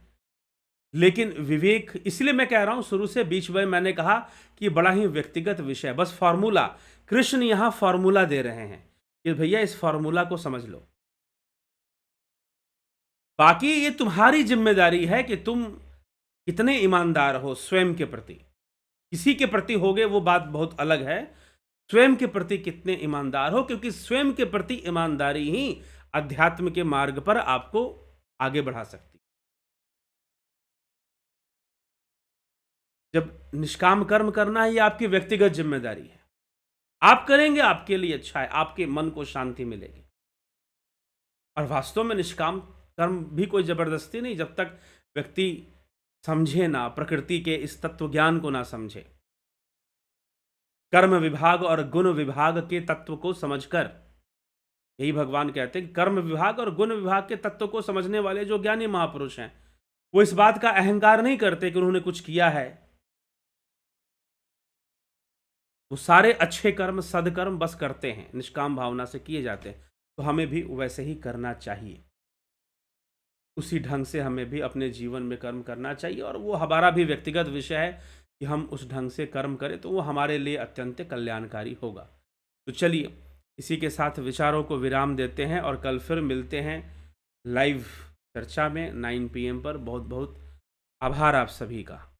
Speaker 1: लेकिन विवेक, इसलिए मैं कह रहा हूं शुरू से बीच में मैंने कहा कि बड़ा ही व्यक्तिगत विषय, बस फॉर्मूला, कृष्ण यहां फॉर्मूला दे रहे हैं कि भैया इस फॉर्मूला को समझ लो। बाकी ये तुम्हारी जिम्मेदारी है कि तुम कितने ईमानदार हो स्वयं के प्रति। किसी के प्रति होगे वो बात बहुत अलग है, स्वयं के प्रति कितने ईमानदार हो, क्योंकि स्वयं के प्रति ईमानदारी ही अध्यात्म के मार्ग पर आपको आगे बढ़ा सकती है। जब निष्काम कर्म करना है, ये आपकी व्यक्तिगत जिम्मेदारी है। आप करेंगे, आपके लिए अच्छा है, आपके मन को शांति मिलेगी। और वास्तव में निष्काम कर्म भी कोई जबरदस्ती नहीं, जब तक व्यक्ति समझे ना, प्रकृति के इस तत्व ज्ञान को ना समझे। कर्म विभाग और गुण विभाग के तत्व को समझकर, यही भगवान कहते हैं कि कर्म विभाग और गुण विभाग के तत्व को समझने वाले जो ज्ञानी महापुरुष हैं, वो इस बात का अहंकार नहीं करते कि उन्होंने कुछ किया है। वो सारे अच्छे कर्म, सदकर्म बस करते हैं, निष्काम भावना से किए जाते हैं। तो हमें भी वैसे ही करना चाहिए, उसी ढंग से हमें भी अपने जीवन में कर्म करना चाहिए। और वो हमारा भी व्यक्तिगत विषय है कि हम उस ढंग से कर्म करें, तो वो हमारे लिए अत्यंत कल्याणकारी होगा। तो चलिए, इसी के साथ विचारों को विराम देते हैं और कल फिर मिलते हैं लाइव चर्चा में 9 PM पर। बहुत बहुत आभार आप सभी का।